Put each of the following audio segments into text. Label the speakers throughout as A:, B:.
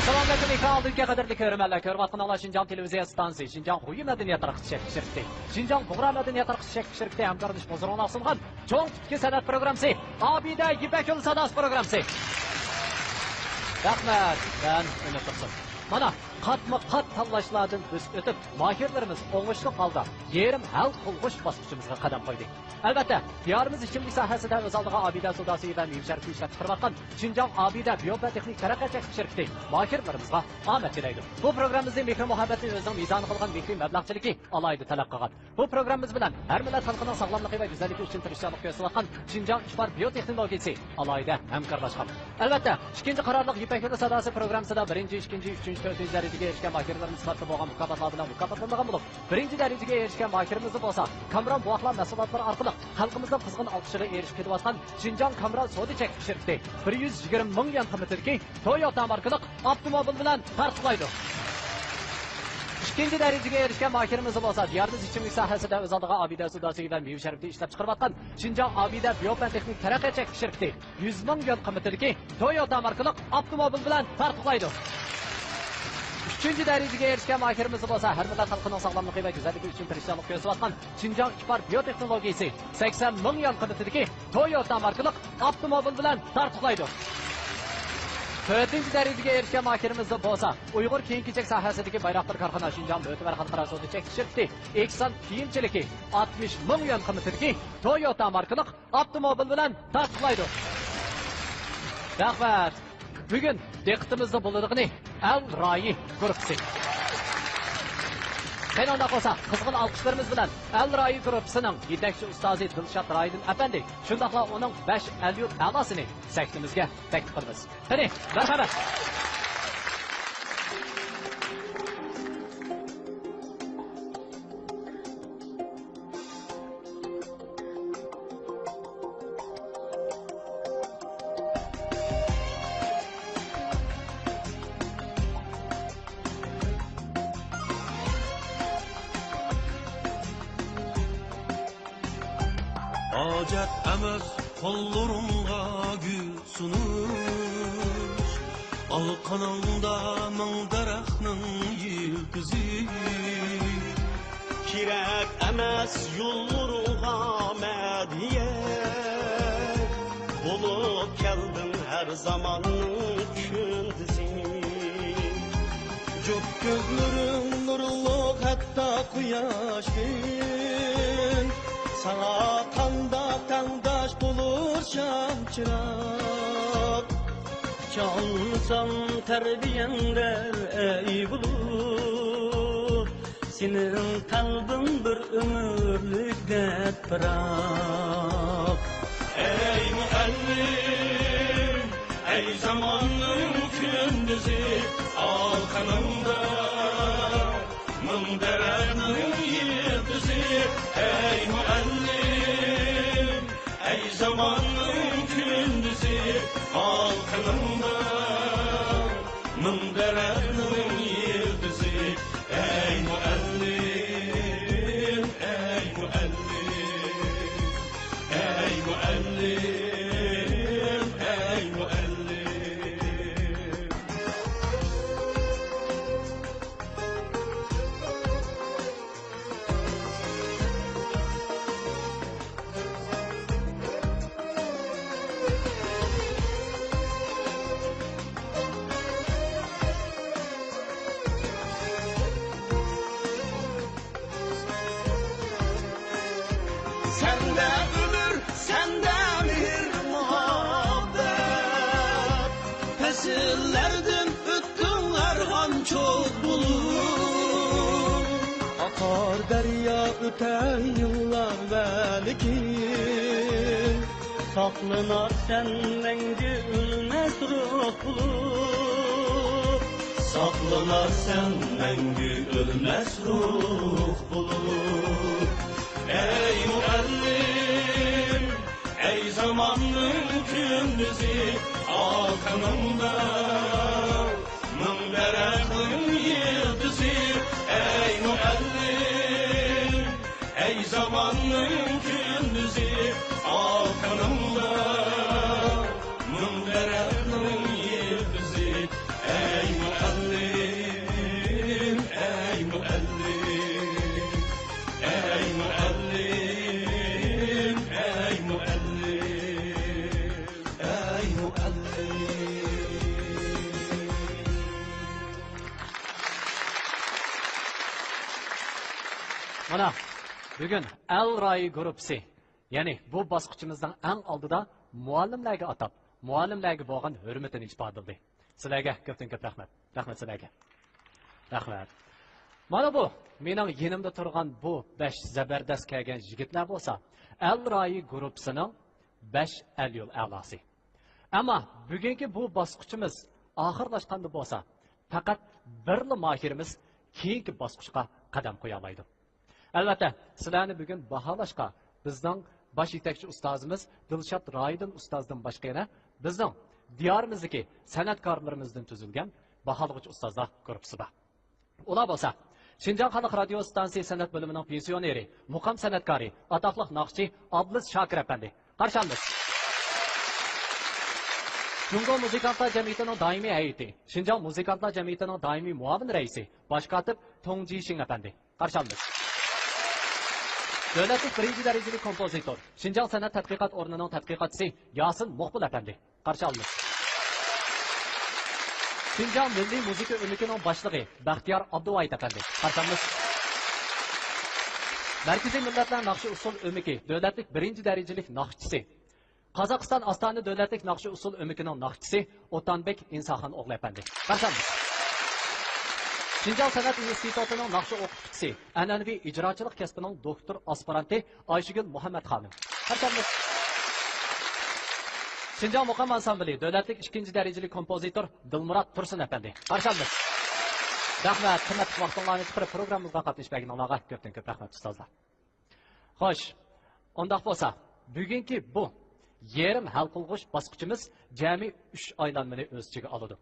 A: Assalomu alaykum ekranidagi qadrli ko'rmanlar, ko'rayotgan ola Şinjan televiziya stansiyasi, Şinjan Xuyi madaniyat tarqatish shirkati, Şinjan Bug'ra madaniyat tarqatish shirkati hamkorlik bozorona sungan cho'ng tutki san'at programmasi, Abida Yipakul Sadas programmasi. Rahmat, ben Ümit Tursun. Mana qatma-qat tanlashlardan biz o'tib, mahirlarimiz o'ng'ishli holda yerim hal qilg'ish bosqichimizga qadam qo'ydik. Albatta, diyorimiz ichimlik sohasida o'z oldiga Abida sudasi va mevsharki ishlab chiqarayotgan Şinjan Abida biotexnik taraqqiyot shirkati mahirlarimizga omad tilaydi. Bu programmamizni mehr muhabbatni o'zining mezoni qilgan mehri mablag'chiligi alayda talab qilgan. Bu programmamiz bilan har millat xalqining sog'lomligi va go'zalligi uchun tirishchilik ko'rsatgan Şinjan ishbar biotexnologiyasi alayda hamkorlashgan. Albatta, ikkinchi qarorliq Yipakul Sadasi programmasida 1-2, 3, 4 darajaga erishgan mahirlarimiz sifatida bo'lgan mukofotlar bilan mukofotlangan bo'lib, 1-darajaga erishgan mahirimiz bo'lsa, Kamron buvoqlar mahsulotlari orqali xalqimizning qizg'in olqishiga erishib kelayotgan Şinjan Kamron Sodi chekish shirkati 120 ming yuan qimmatidagi Toyota markali avtomobil bilan farqlaydi. İkinci darajaga erishgan mahirimiz bo'lsa, diyorimiz ichimlik sohasida o'z oldiga Abida sudasi va mevsharikda ishlab chiqarayotgan Şinjan Abida biotexnik taraqqiyot shirkati 100 ming yuan qimmatidagi Toyota markali avtomobil bilan farqlaydi. Üçüncü darajaga erishgan mahirimiz bo'lsa, har millat xalqining sog'lomligi va go'zalligi uchun tirishchilik ko'rsatgan Şinjan ishbar biotexnologiyasi 80 ming yuan qimmatidagi Toyota markali avtomobil bilan farqlaydi. 4. darajaga erishgan mahirimiz bo'lsa, Uyg'ur kiyim-kechak sohasidagi bayroqlar korxona Şinjan Bo'tvar xalqaro sudi chekish shirkati Eksan kiyimchiligi 60 ming yuan qimmatidagi Toyota markali avtomobil bilan farqlaydi. Rahmat. Bugün diqqatimizda bo'ladiğini Al Rayi gruppasi. Ben onda olsa qizg'in alqishlarimiz bilan Al Rayi gruppasining yetakchi ustozi Dilshod Raydin apandi, shundaqla uning 5 alyut a'losini saktimizga taklif qilamiz. Qani, marhamat.
B: Hacet emez kollarımga gül sunuş, al kanımda min daraxtning yildizi. Kirek emez yollarımga mediyet, bulup keldim her zamanın kündüzi. Çok gözlerim nurlu hatta kuyaşın, sana kanda tandaş bulur şamçırak. Çalsam terbiyende ey bulur, senin kalbin bir ömürlük dert bırak. Ey müellim, ey zamanın kündüzü, al kanımda min daraxtning yildizi. Ey müellim, ey zamanın kündüzü, al kanımda min daraxtning yildizi. Ey müellim, ey müellim, ey müellim, ey müellim. Sende ömür, sende mihir muhabbet, fesillerden öttün erhan çok bulur. Akar derya öten yıllar velikin, saklanar senden gülmez ruh bulur. Saklanar senden gülmez ruh bulur. Ey müellim, ey zamanın kündüzü, al kanımda min daraxtning yildizi. Ey müellim, ey zamanın kündüzü, al kanımda min daraxtning yildizi. Ey müellim. muallim, ey muallim.
A: Mana bugun Al-Rai guruhi, ya'ni bu bosqichimizning eng oldida muallimlarga atab, muallimlarga bo'lgan hurmatini ifodaladi. Sizlarga ko'pdan-ko'p rahmat. Rahmat sizlarga. Rahmat. Mana bu mening yonimda turgan bu 5 zabardast kelgan yigitlar bo'lsa, Al-Rai guruhining 5 al-yo'l a'losi. Ammo bugungi bu bosqichimiz oxirlashganda bo'lsa, faqat birli mohirimiz keyingi bosqichga qadam qo'ya oladi. Albatta, sizlarni bugun baholashga bizning bosh yetakchi ustozimiz Dilshod Roidin ustozdan boshqa yana bizning diyorimizdagi san'atkorlarimizdan tuzilgan baholag'uchi ustozlar guruhi bor. Ular bo'lsa, Şinjan Xalq Radio Stansiya san'at bo'limining pensioneri, muqam san'atkori, atoqli naqshchi Ablis Shokir apandi. Qarshi olamiz. Jungo Muzikantlar jamiyatining doimiy hay'ati, Şinjan Muzikantlar jamiyatining doimiy muavin raisi, bosh kotib Tongji Shing apandi. Qarshi olamiz. Davlatlik birinchi darajali kompozitor, Şinjan san'at tadqiqot o'rnining tadqiqotchisi Yasin Muqbil apandi. Qarshi olamiz. Şinjan Milliy muzika o'mikining boshlig'i Baxtiyor Abduvayt apandi. Qarshi olamiz. Markaziy millatlar naqshi usul o'miki, davlatlik birinchi darajali naqshchisi, Qozog'iston Ostona davlatlik naqshi usul o'mikining naqshchisi O'tanbek Insoxon o'g'li apandi. Qarshi olamiz. Şinjan san'at institutining naqshi o'qituvchisi, an'anaviy ijrochilik kasbining doktor aspiranti Ayshigul Muhammad xonim. Qarshi olamiz. Şinjan muqam ansambli davlatlik ikkinchi darajali kompozitor Dilmurod Tursun apandi. Qarshi olamiz. Rahmat, qimmat vaqtingizni chiqarib programmamizga qatnashganlarga ko'pdan-ko'p rahmat ustozlar. Xo'sh, undaq bo'lsa, bugungi bu yerim hal qilg'ish bosqichimiz jami 3 aylanmani o'z ichiga oladi.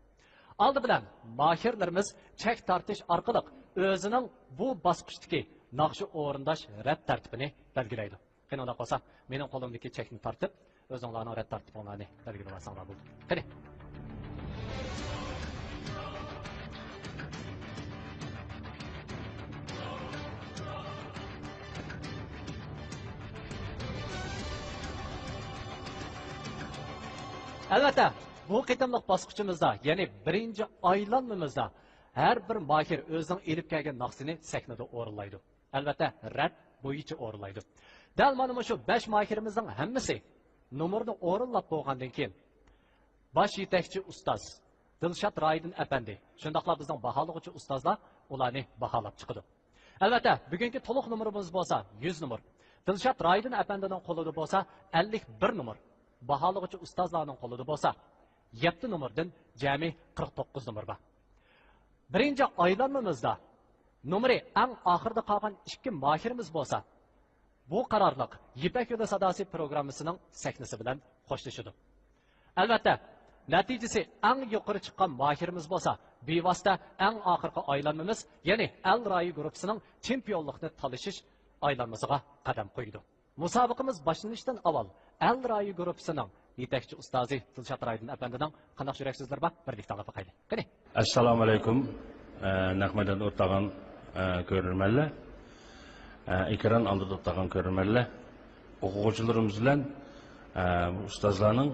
A: Aldı bilan mahirlarimiz chek tartish orqali o'zining bu bosqichdagi naqshi o'rindash rad tartibini belgilaydi. Qani unda qolsa, mening qo'limdagi chekni tartib, o'zingizlarning rad tartiblarini belgilasangiz bo'ladi. Qani. Albatta, bu qitimliq bosqichimizda, ya'ni birinchi aylanmamizda har bir mahir o'zining elib kelgan naqsini sahnada o'rinlaydi. Albatta, rad bo'yicha o'rinlaydi. Dal mana shu 5 mahirimizning hammasi nomerni o'rinlab qo'ygandan keyin bosh yetakchi ustoz Dilshod Roidin apandi, shundaqla bizning baholag'uchi ustozlar ularni baholab chiqadi. Albatta, bugungi to'liq nomerimiz bo'lsa 100 nomer. Dilshod Roidin apandining qo'lida bo'lsa 51 nomer. Baholag'uchi ustozlarning qo'lida bo'lsa 7 nomerdan jami 49 nomer bor. Birinchi aylanmamizda nomeri eng oxirida qolgan 2 mahirimiz bo'lsa, bu qarorliq Yipak yo'li sadosi programmasining sahnasi bilan xo'shlashadi. Albatta, natijasi eng yuqori chiqqan mahirimiz bo'lsa, bevosita eng oxirgi aylanmamiz, ya'ni Al-Rai guruhining chempionlikni talashish aylanmasiga qadam qo'ydi. Musobaqamiz boshlanishdan avval Al-Rai guruhining yetakchi ustozi Dilshod Roidin apandining qanday yuraksizlar bor, birlikda olib qo'yaylik. Qani.
C: Assalomu alaykum. Nahmadan o'rtag'an ko'rurmanlar. Ekran oldida o'rtag'an ko'rurmanlar. O'quvchilarimiz bilan ustozlarning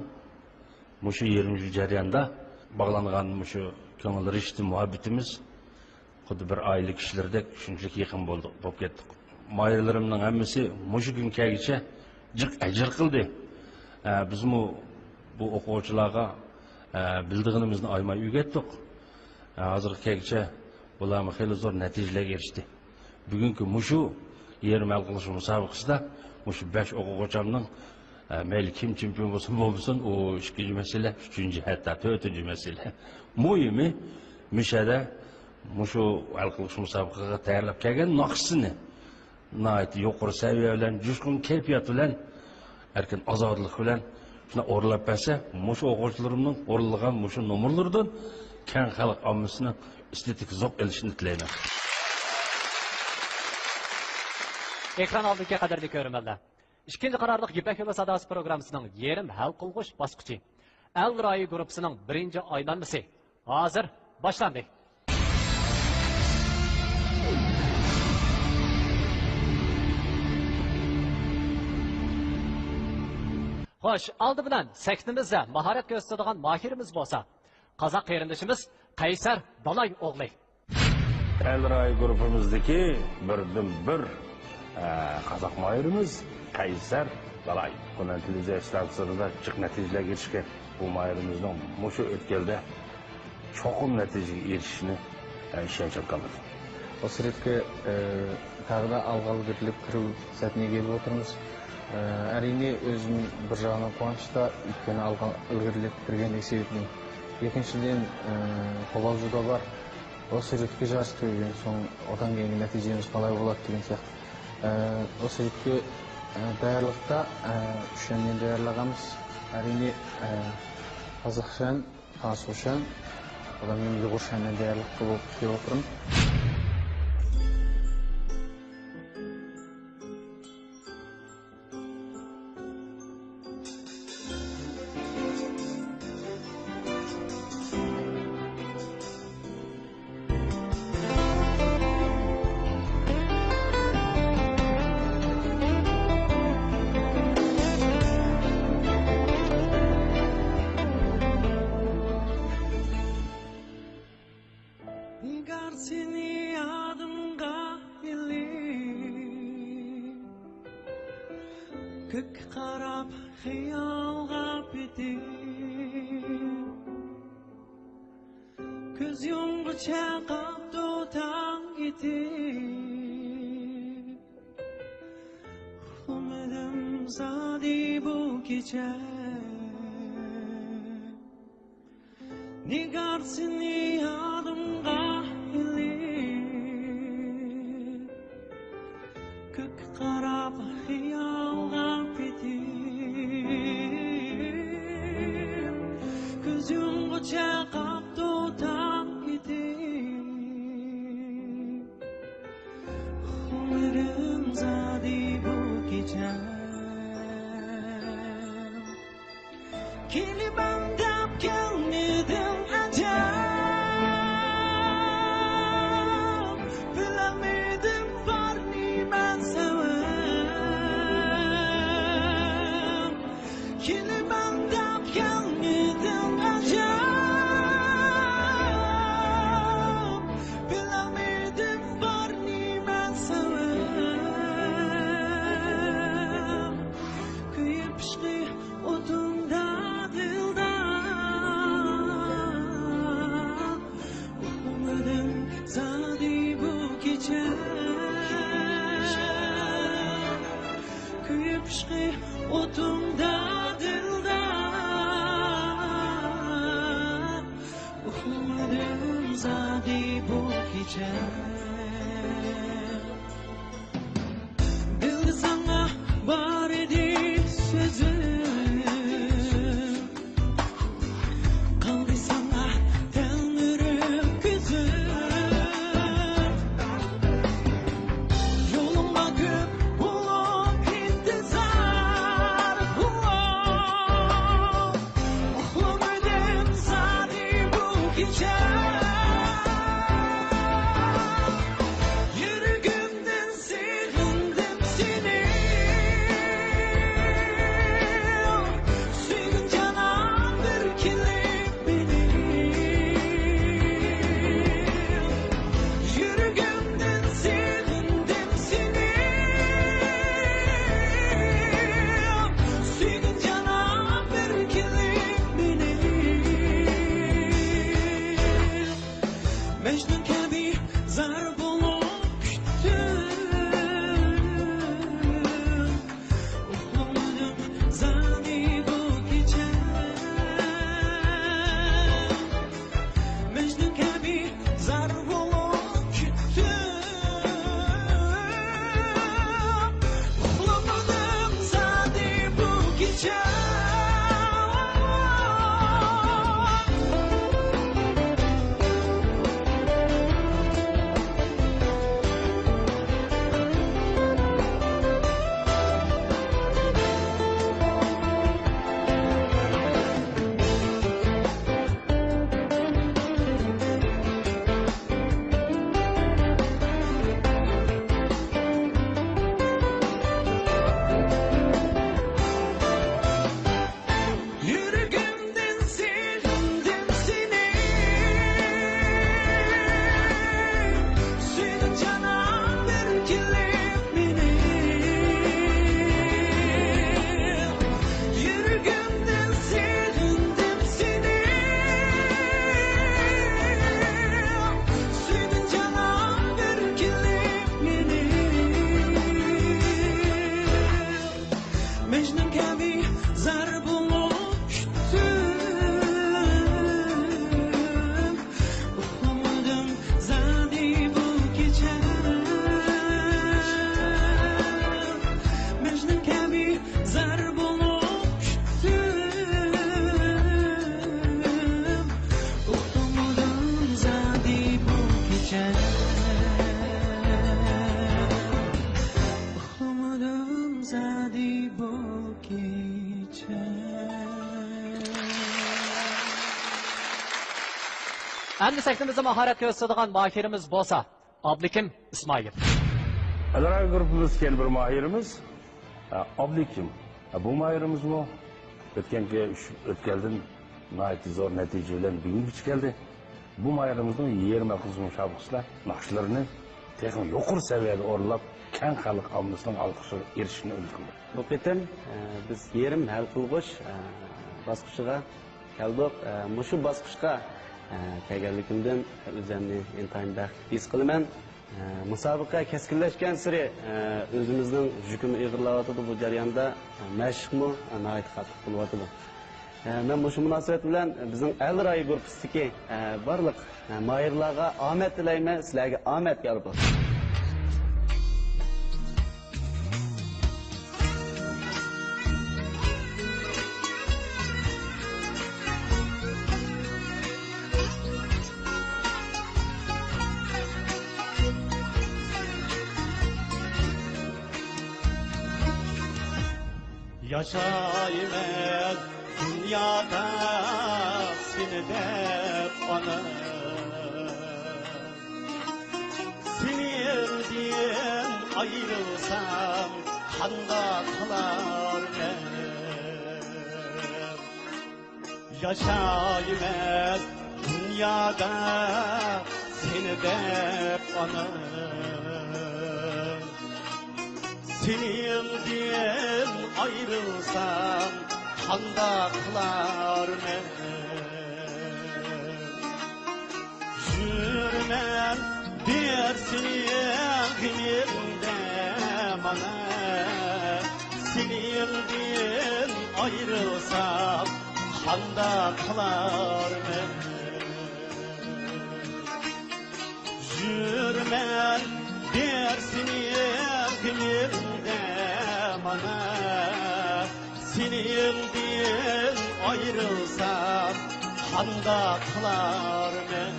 C: mushu 20 yil jarayonida bog'langan mushu ko'ngil rishti muhabbetimiz xuddi bir oila kishilardek shunchalik yaqin bo'lib ketdik. Mayirlarimning hammasi mushu kungacha jiq ajr qildi. Biz bu o'quvchilarga bildig'inimizni olmay o'rgatdik. Hozirgacha ular xeyli zo'r natijalarga erishdi. Bugungi mushu yerim hal qilish musobaqasida mushu 5 o'quvchimning mayli kim chempion bo'lsin, u ikkinchi masala, uchinchi hatto to'rtinchi masala. Muhimi mishada mushu hal qilish musobaqaga tayyorlab kelgan naqshini nihoyat yuqori saviya bilan, jushqun kayfiyat bilan, erkin ozodlik bilan shuna o'rlab bersa, mushu o'quvchilarimning o'rilgan mushu nomerlardan keng xalq ommasining estetik zavq olishini tilayman.
A: Ekran oldiga qadrli ko'rmanlar. Ikkinchi qarorliq Yipak yo'li sadosi programmasining yerim hal qilg'ish bosqichi Al-Rai guruhining birinchi aylanmasi hozir boshlandi. Xo'sh, oldi bilan sektimizda mahorat ko'rsatadigan mohirimiz bo'lsa, Qozoq qarindoshimiz Qaysar Dalay o'g'li.
C: Elray grubumuzdaki birden-bir Kazak mahirimiz Qaysar Dalay. Bu netice istatistikada çık neticeler geçirken bu mahirimizden muşu ötkelde çoğun neticeye erişişini işençep kalır.
D: O süreçte tağda algalı gerilip kırıl sətine gelip oturmuş. Әрине өзім бір жағынан қуанышта, өйткені алға ілгерілеп кірген есебінен. Екіншіден қобалжуда бар. Осы ретке жарысқа келген соң одан кейінгі нәтижеміз қалай болады деген сияқты. Осы ретке даярлықта үш әннен даярлағанбыз. Әрине қазақша ән, ағылшынша ән, одан кейін ұйғырша әннен даярлыққа болып келіп отырмын.
B: Nigar seni adımga ilip Kök karab hıyalga bitip Köz yongu çakap dotan gitip Umedim zadi bu gece Nigar seni adımga ilip Kök karab hıyalga bitip Köz yongu çakap dotan gitip Umerim zadi bu gece Kili ben dap gelmedim acab Bilemedim var mı ben sevem Kili ben dap gelmedim acab Bilemedim var mı ben sevem Kıyıp şıkı odunda Zadi bu gece Kuyup şıkı otumda dildan Umadım zadi bu gece Dildi sana var idi sözüm Kaldı sana telmürüm güzüm
A: Endi sektimizde maharet gösterdiğin mahirimiz bolsa Abdülkim İsmail.
C: Alara grubumuz kendi bir mahirimiz Abdülkim. Bu mahirimiz bu. Ötkelden nayet zor neticelerden büyük geldi. Bu mahirimizin 20 kızım şabıkçılar nakşlarını tekrar yokur seviyede orlap keng halk almasının alkışı erişini öldürüldü.
E: Bu qitim biz yerim hal qilg'ish bosqichiga keldik. Mushu bosqichga kelganligimdan o'zimni intayin baxt his qilaman. Musobaqa keskinlashgan sari o'zimizning yukini ig'irlayotdi bu jarayonda mashqmi nihoyat qattiq bo'lyotdi. Men mushu munosabat bilan bizning Al Ray guruhidagi barliq mahirlarga omad tilayman, sizlarga omad yor bo'lsin.
B: Yaşayım dünyada seni dep ana, senin diyen ayrılsam handa kalar ben. Yaşayım dünyada seni dep ana, senin diyen ayrılsam handa kılar men. Jürmen dersin yeğimde bana, senin diyen ayrılsam handa kılar men. Jürmen dersin yeğimde bana, senin diyen ayrılsam handa kılar men.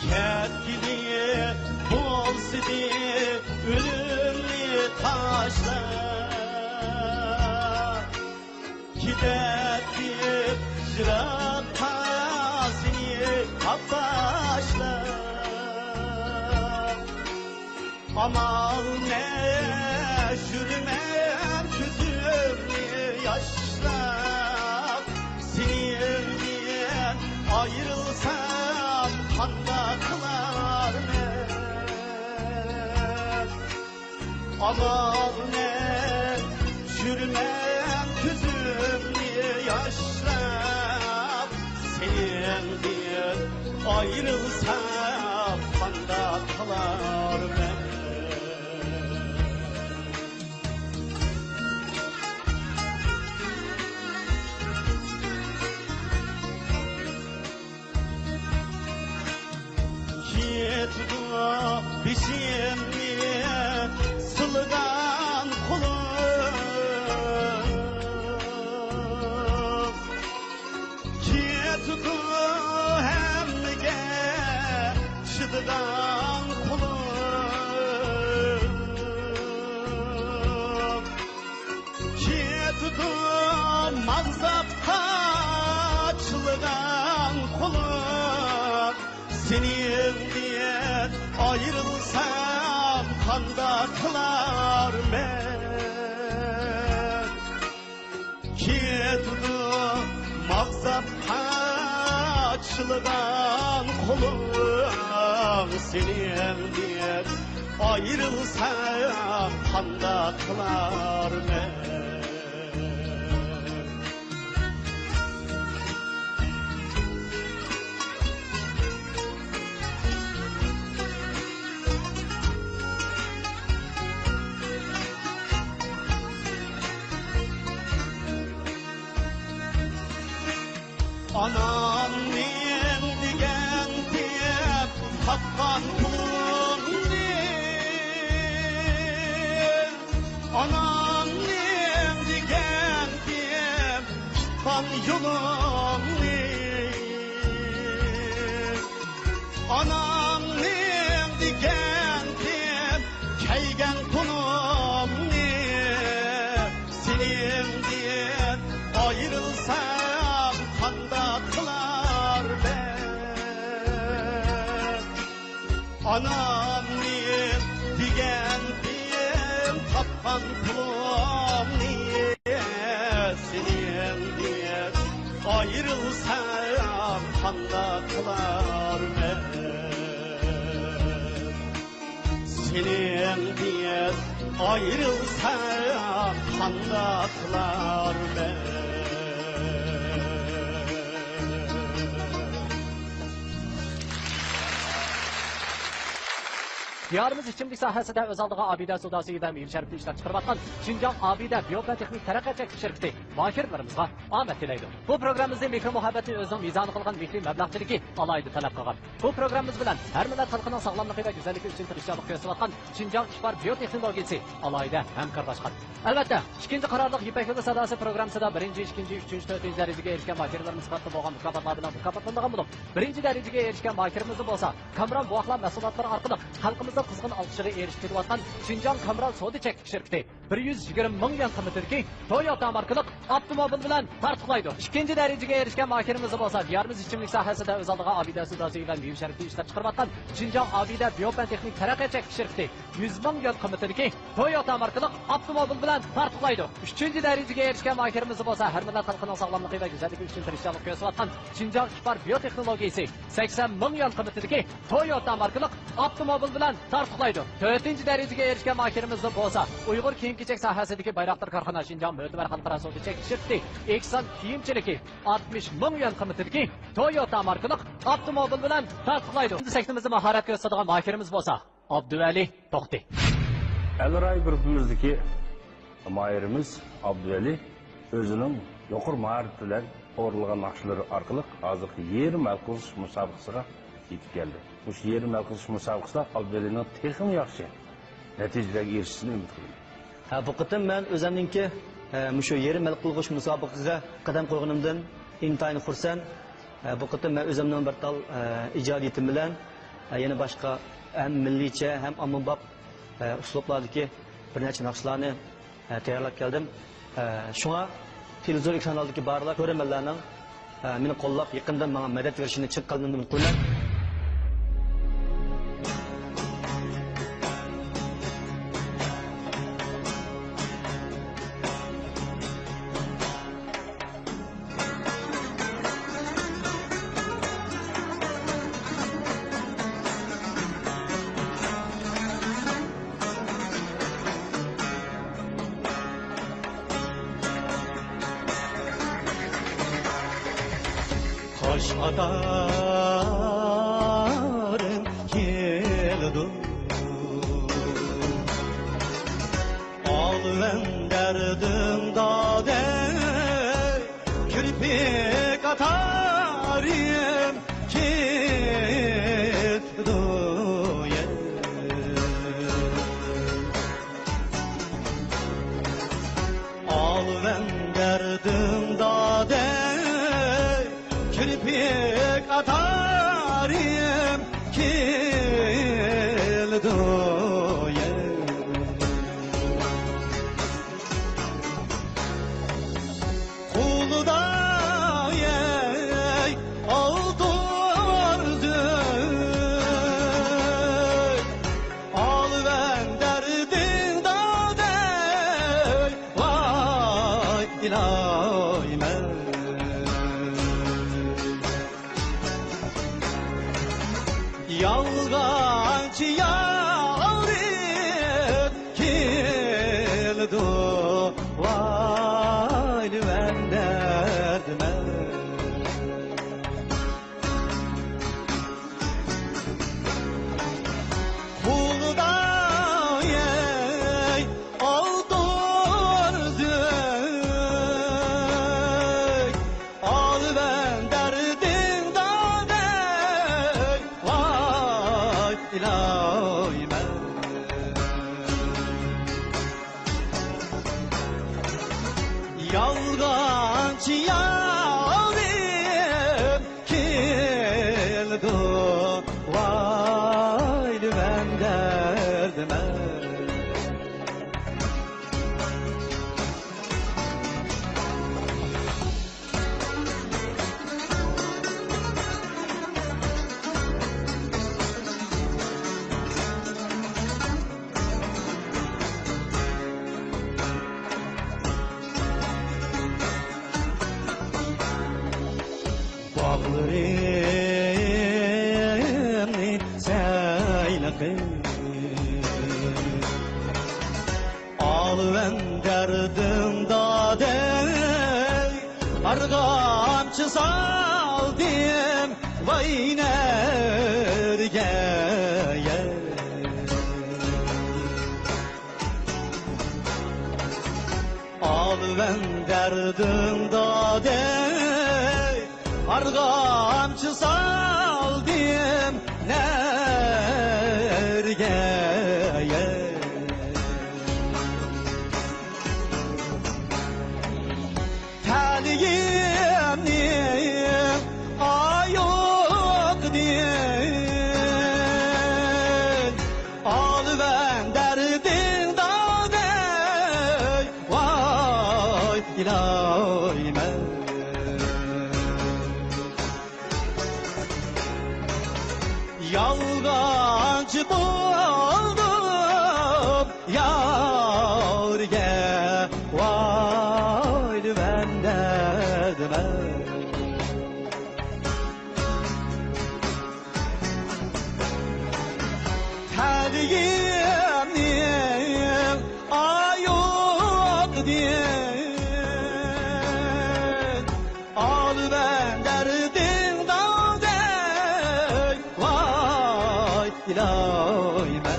B: Ketkidiye bolsidi ölümlü taşlar, giderdi jırakta seni kaptaşlar. Aman ne jürmen küzümlü yaşlar, senin diyen ayrılsam handa kılar men. Aman ne jürmen küzümlü yaşlar, senin diyen ayrılsam handa kılar men. Bişimli sılgan kulum, ketudu hemge çıdıgan kulum, ketudu mazapta çılgan kulum, senin diyen ayrılsam kanda kılar men. Ketudu mağzap haçlıdan kulum, senin diyen ayrılsam kanda kılar men. Anam nem digen dep tapkan kulum nem. Anam nem digen dep tapkan yolum nem. Anam nem digen dep keygen kulum nem. Senin diyen ayrılsam handa kılar anamning degandim tappan pulumni senin diye ayrılsam qanda qilarman senin diye ayrılsam qanda qilarman
A: Diyarımız içimlik sahasida öz aldığı abide sudası ve mühim şerifli işler çıkarmaktan Şincan Abide Biyotexnik Terakkiat Şirketi mahirlerimizga ahmet dileydi. Bu programımızda mikro muhabbeti özünün mizanı kılgan mikri meblağçılığı alaydı talep kılgan. Bu programımız bilen her millet halkının sağlamlığı ve güzelliği için tirişçilik gösteriyotgan Şincan İşbar Biyoteknolojisi alaydı hemkarlaşkan. Elbette ikinci kararlıq İpek Yılı Sadası programısında birinci, ikinci, üçüncü, dördüncü dereceye erişken mahirlerimiz katlı boğan mükafatlar bilen mükafatlandıgan bulup birinci dereceye erişken mahirimiz bolsa Kamran Buakla mesulatları arkalık halkımızda kızgın alkışları erişip kelayotgan Şinjan Kamral Sodi Çeklik Şirketi 120 ming yuan qiymatidagi Toyota markalık avtomobil bilan tartiblaydi. İkinci dereceye erişken mahirimiz bolsa diyarımız içimlik sahasida öz aldığı abide sudası ve mühim şerifli işler çıkarmaktan Şinjan Abide Biyotexnik Terakkiat Şirketi 100 ming yuan qiymatidagi Toyota markalık avtomobil bilan tartiblaydi. Üçüncü dereceye erişken mahirimiz bolsa her millet halkının sağlamlığı ve güzelliği için tirişçilik gösteriyotgan Şinjan İşbar Biyoteknolojisi 80 ming yuan qiymatidagi Toyota markalık avtomobil bilan tartiblaydi. Dördüncü dereceye erişken mahirimiz bolsa Uyghur kiyim-kechak sohasidagi Bayraktar korxona Şinjan Mö'təbər Xalqaro Sodi Çeklik Şirketi Eksan kiyimchiligi 60 ming yuan qiymatidagi Toyota markalık avtomobil bilan tartiblaydi. Biz sektimizde maharat gösterdiğin mahirimiz bolsa Abduvali To'xti.
C: Elray grubumuzdaki mahirimiz Abduvali özünün yokur maharet bilen doğrulgan nakşıları arkalık azıcık yerim el kılış musabıqasına yetip geldi. Bu yerim el kılış musabıqasında Abduvali'nin texim yaxşı neticelerge erişisini ümit kılıyorum.
F: Bu qitim ben özümdeki şu yerim el kılış musabıqasına qadam qo'yganimdan intayini xursand. Bu qitim ben özümden bir tal ijodiyatim bilan yana boshqa hem millicha hem ommabop uslublardagi bir necha naqshlarni tayyorlab keldim. Shunga televizor kanalidagi barlar ko'rmanlarning meni qo'llab yaqindan menga madad berishini chin qalbimdan umid qilaman.
B: Taş atarım keldu Al ben derdim dade Kirpik atarım keldu Al ben derdim dade Kirpik atarım kildu Kuluda oldu Al ben derdin dade Vay ilahi men Yalgancı yarim kildu Vay ben derdime Kulda oldurduk Al ben derdin dade Vay ilahi ben Yalgancı yarim kildu Vay ben derdime bağlarımni sayla kıl al ben derdim dade argamçı saldım vay nerge al ben derdim dade argamçı saldım nerge taliyimni ayok din al ben derdin dade vay ilaime yalgancı buldum yarge vay ben derdime taliyimni ayok din al ben derdin dade vay ilaime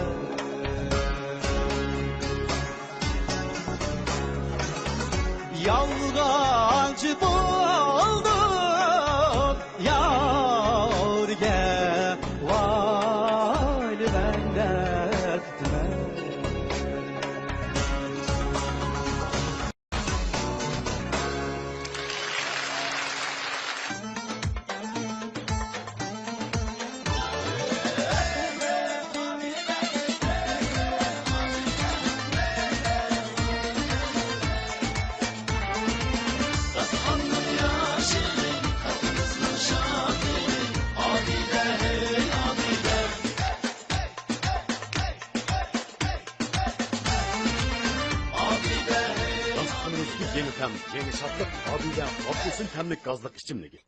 B: yalgancı buldum yarge vay ben derdime
G: Dastanımızki yeni tem, yeni şatlık, abide, abdesin temlik gazlık içimligi.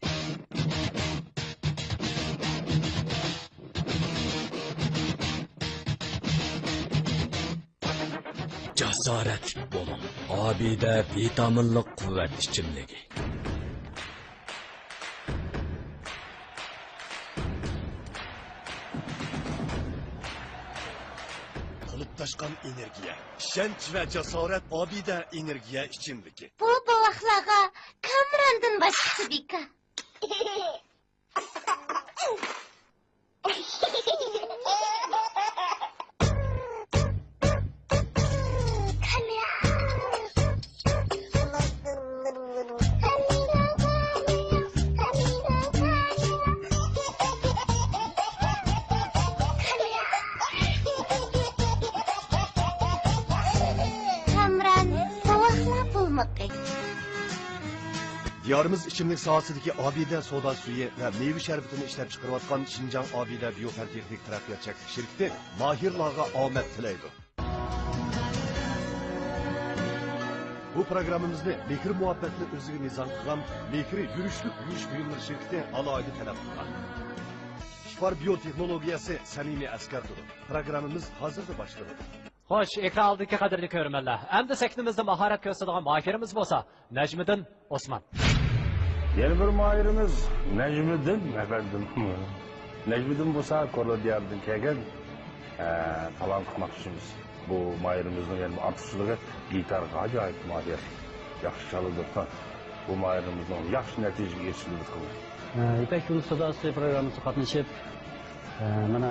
H: Cesaretlik bolun, abide vitaminlik kuvvet içimligi.
G: Kalıptaşkan energiya, işenç ve cesaret abide energiya içimligi.
I: Bu boğaklağa Kamran'dan başkası dika. Kamran boğaklaq bulmak.
G: Diyarımız içimlik sahasındaki abide soda suyu ve meyve şerbetini işlep çıkarıvatkan Şincan Abide Biyoferteknik Terakkiyat Çeklik Şirketi Mahirlarga Ahmet tileydi. Bu programımızda mehir muhabbetli özüge nizam kılan mehri yürüşlük yürüyüş buyumları şirketi alaylı talep kılan. Şifar biyoteknologiyası samimi asker duru. Programımız hazırda başladı.
A: Xo'sh, ekran oldidagi qadrli ko'rmanlar. Endi sektimizda mahorat ko'rsatadigan mahirimiz bo'lsa, Najmiddin Osman.
C: Yeni bir mahirimiz Necmiddin efendim. Necmiddin bo'lsa Ko'rli diyardan kelgan talant qilmoqchimiz. Bu mahirimizning yani artistçılığı gitarga ajoyib mahir. Yaxshi chaladi. Bu mahirimizning yaxshi natijaga erishildi qildi.
J: İpek Yolu Sadası programımızda katılışıp mana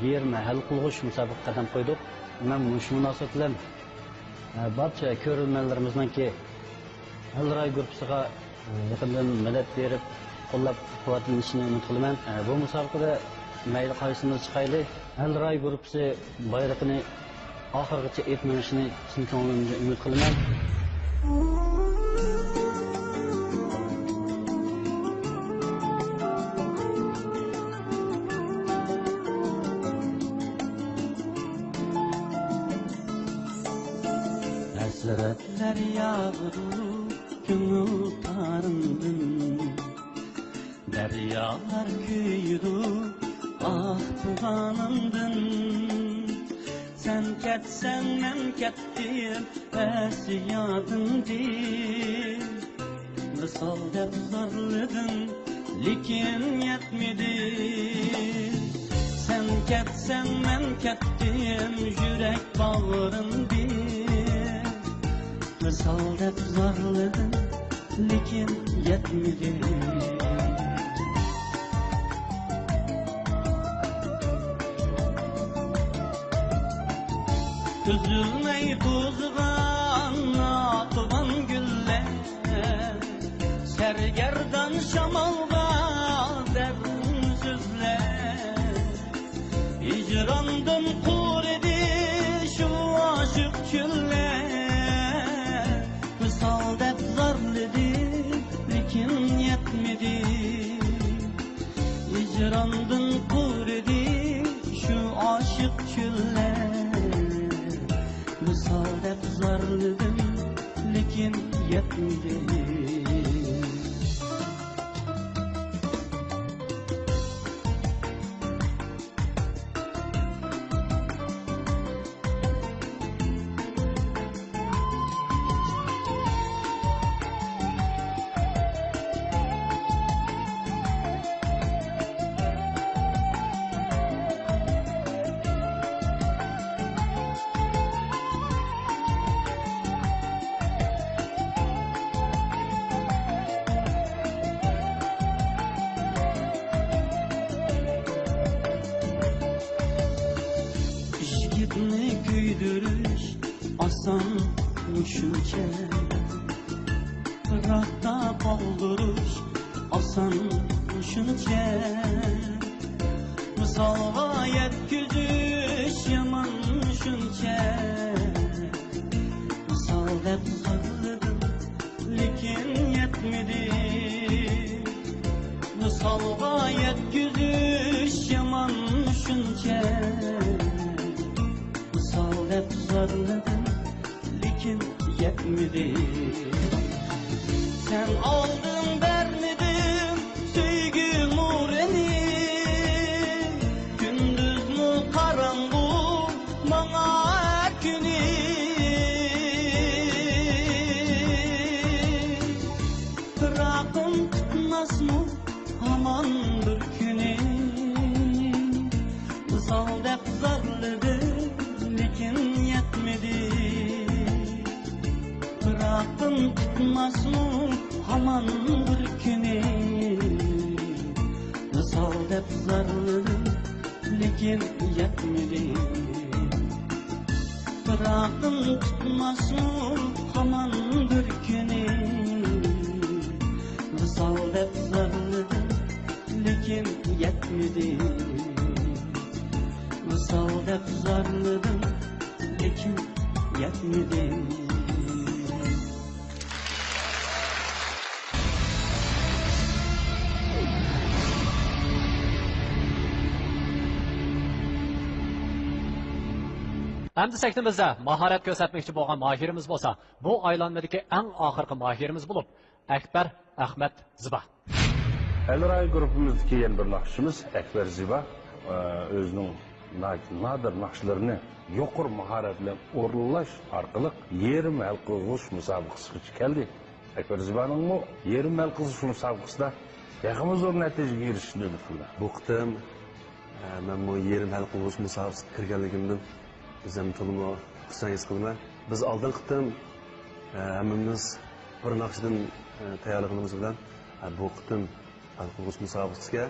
J: 20 hal qilg'uch musobaqa qadam qo'ydik. Men shu munosabat bilan barcha ko'rilmanlarimizdanki Alray guruhiga yaqindan madad berib, qo'llab-quvvatlanishini umid qilaman. Bu musobaqada mayli qaysimiz chiqayli, Alray guruhi bayrog'ini oxirigacha etmanishini chin ko'nglimga umid qilaman.
B: Hasretler yağdı gönül tarımdın
K: Deryalar kuydu ah tuğanımdın. Sen ketsen men kettim es yadımdır. Misal dep zarlıdın lekin yetmedi. Sen ketsen men kettim yürek bağrımdır. Misal dep zarlıdın lekin yetmedi. Üzülmey tuzgan atılan güller, sergerdan şamalga derin sözler. Hicrandan kuredi şu aşık çöller. Misal dep zarlıdı lekin yetmedi. Hicrandan kuredi şu aşık çöller. Misal dep zarlıdım lekin yetmedi. Gitme güydürüş asan şunca. Bırakta kaldırış asan şunca. Misalga yetküzüş yaman şunca. Misal dep zarlıdım lekin yetmedi. Misalga yetküzüş yaman şunca. Misal dep zarlıdım lekin yetmedi. Sen aldın vermedin söygü mureni. Gündüz mü karanlık bana günü. Bırakın tutmaz mı aman bir günü. Misal dep zarlıdım lekin yetmedi. Bırakın tutmaz mı aman bir günü. Misal dep zarlıdım lekin yetmedi. Bırakın tutmaz mı aman bir günü. Misal dep zarlıdım lekin yetmedi. Misal dep zarlıdım lekin yetmedi.
A: Endi sektimizde maharet göstermekçi bo'lgan mahirimiz bo'lsa, bu aylanmadagi eng oxirgi mahirimiz bo'lib, Akbar Ahmed Ziba.
C: Elray grubumuzdaki yeni bir nakşımız Akbar Ziba özünün nadir nakşlarını yokur maharetle orlulaş arkalık yerim el kılgış müsabıkısı geldi. Akbar Ziba'nın bu yerim el kılgış müsabıkısı da yakımı zor neticeye girişini ödüldü.
E: Bu kıtım ben bu yerim el kılgış müsabıkısı kirgenligimden bizden tulumu kısan his kılma. Biz aldın kıtım hemimiz bir nakşıdan tayarlığımız bilen bu kıtım el kılgış müsabıkısıga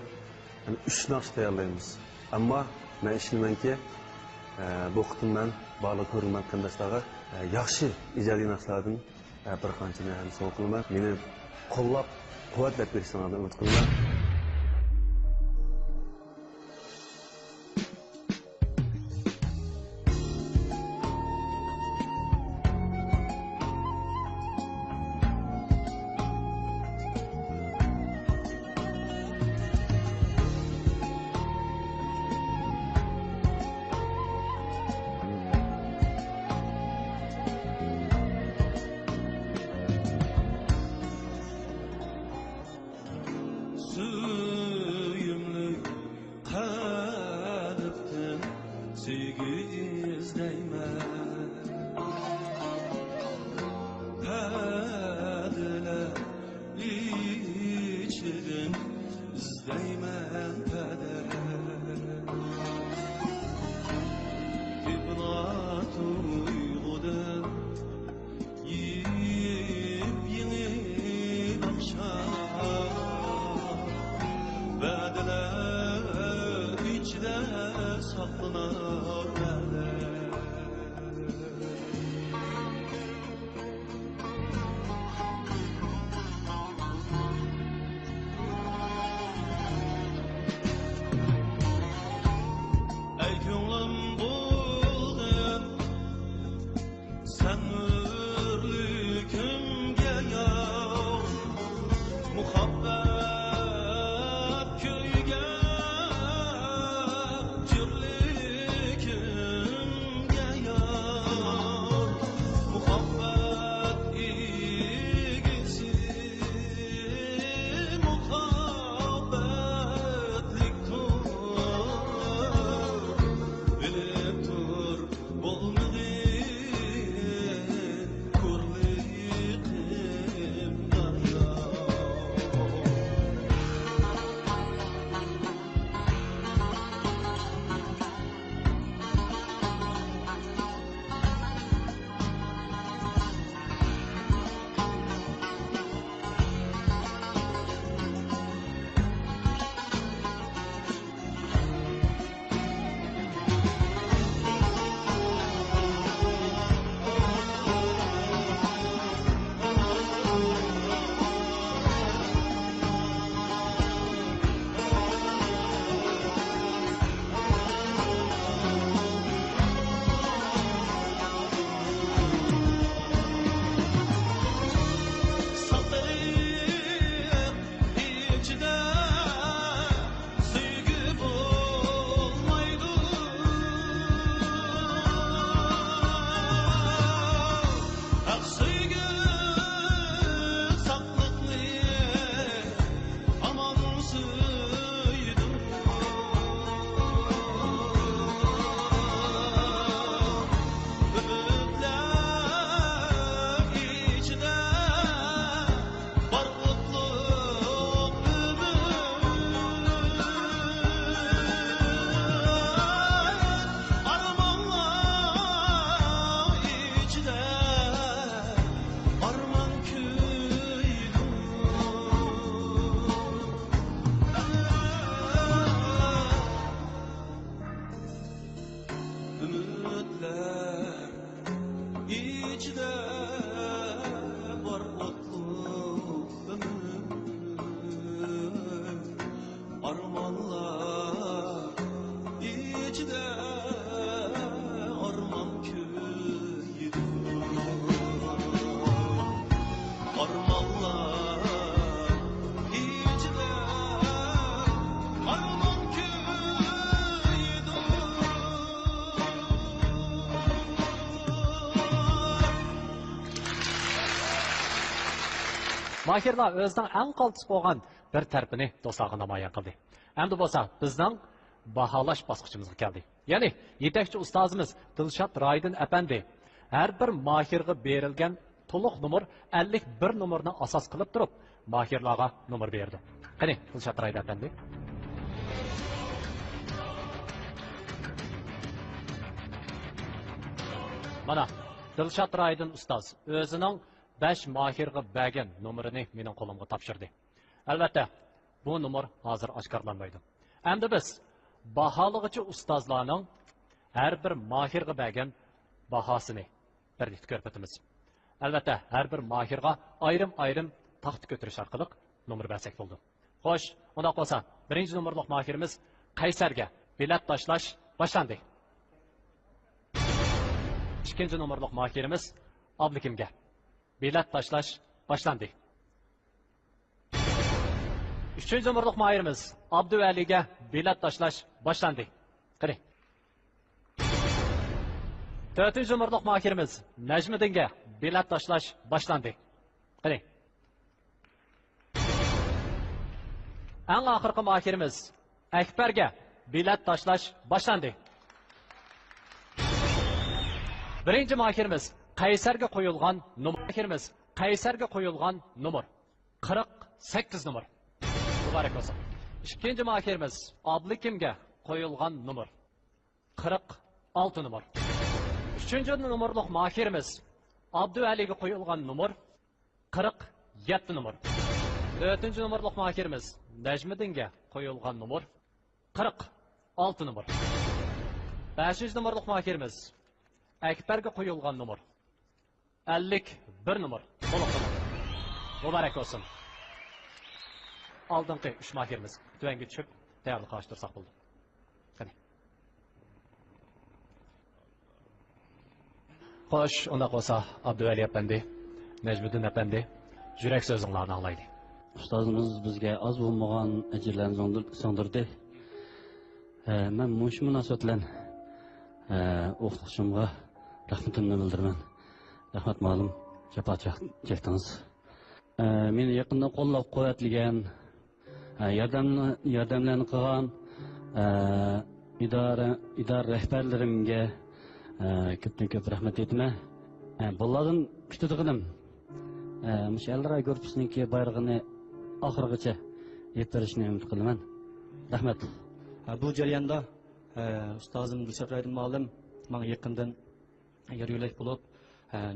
E: 3 nakşı tayarlayımız. Ama ben işinmen ki bu kıtım ben bağlı körülmen kandaşlara yaxşı icadi nakşlardan bir kançını hem son kılma. Beni kollap, kuvvetlep verişten ümit kılma.
A: Mahirlar o'zining eng qaltis bo'lgan bir tarafini do'stlarga namoyon qildi. Endi bo'lsa bizning baholash bosqichimizga keldik. Ya'ni yetakchi ustozimiz Dilshod Raydin apandi har bir mahirga berilgan to'liq numar 51 numarni asos qilib turib, mahirlarga numar berdi. Qani, Dilshod Raydin apandi. Mana Dilshod Raydin ustoz o'zining 5 mahirga bergan numarini mening qo'limga topshirdi. Albatta, bu numar hozir oshkorlanmaydi. Endi biz baholig'ichi ustozlarning har bir mahirga bergan bahosini birlikda ko'rib o'tamiz. Albatta, har bir mahirga ayrim-ayrim taxt ko'tirish orqali numar bersak bo'ldi. Xo'sh, unda bo'lsa, birinchi nomerlik mahirimiz Qaysarga bilet tashlash boshlandi. İkinci numaralık mahirimiz Ablikim'ge bilet tashlash boshlandi. Üçüncü numaralık mahirimiz Abduvaliga bilet tashlash boshlandi. Qani. Dördüncü numaralık mahirimiz Najmiddinga bilet tashlash boshlandi. Qani. En oxirgi mahirimiz Akbarga bilet tashlash boshlandi. Birinci mahirimiz Qaysarga qo'yilgan numar. Mahirimiz Qaysarga qo'yilgan numar 48 numar. Muborak bo'lsin. İkinci mahirimiz Ablikimga qo'yilgan numar 46 numar. Üçüncü numarlık mahirimiz Abduvaliga qo'yilgan numar 47 numar. Dördüncü numarlık mahirimiz Najmiddinga qo'yilgan numar 46 numar. Beşinci numarlık mahirimiz Akbarga qo'yilgan numar 51 numar. To'liq numar. Muborak bo'lsin. Oldingi 3 mahirimiz tuvanga tushib, tayyorlik qilishtirsak bo'ldi. Qani. Xo'sh, unda bo'lsa, Abduvali apandi, Najmiddin apandi, yurak so'zinglarni anglaydi.
J: Ustozimiz bizga oz bo'lmagan ajrlarni so'ndirdi. Men mush munosabat bilan o'qitishimga rahmatimni bildiraman. Rahmat ma'lum, jafo chekdingiz. Meni yaqindan qo'llab-quvvatlagan, yordamlarni qilgan idora rahbarlarimga ko'p rahmat aytaman. Bulardan kutadiganim Mushallar guruhininki bayrog'ini oxirigacha yetkazishni umid qilaman. Rahmat.
F: Bu jarayonda ustozim Dilshod Raydin ma'lum menga yaqindan yo'lak bo'lib,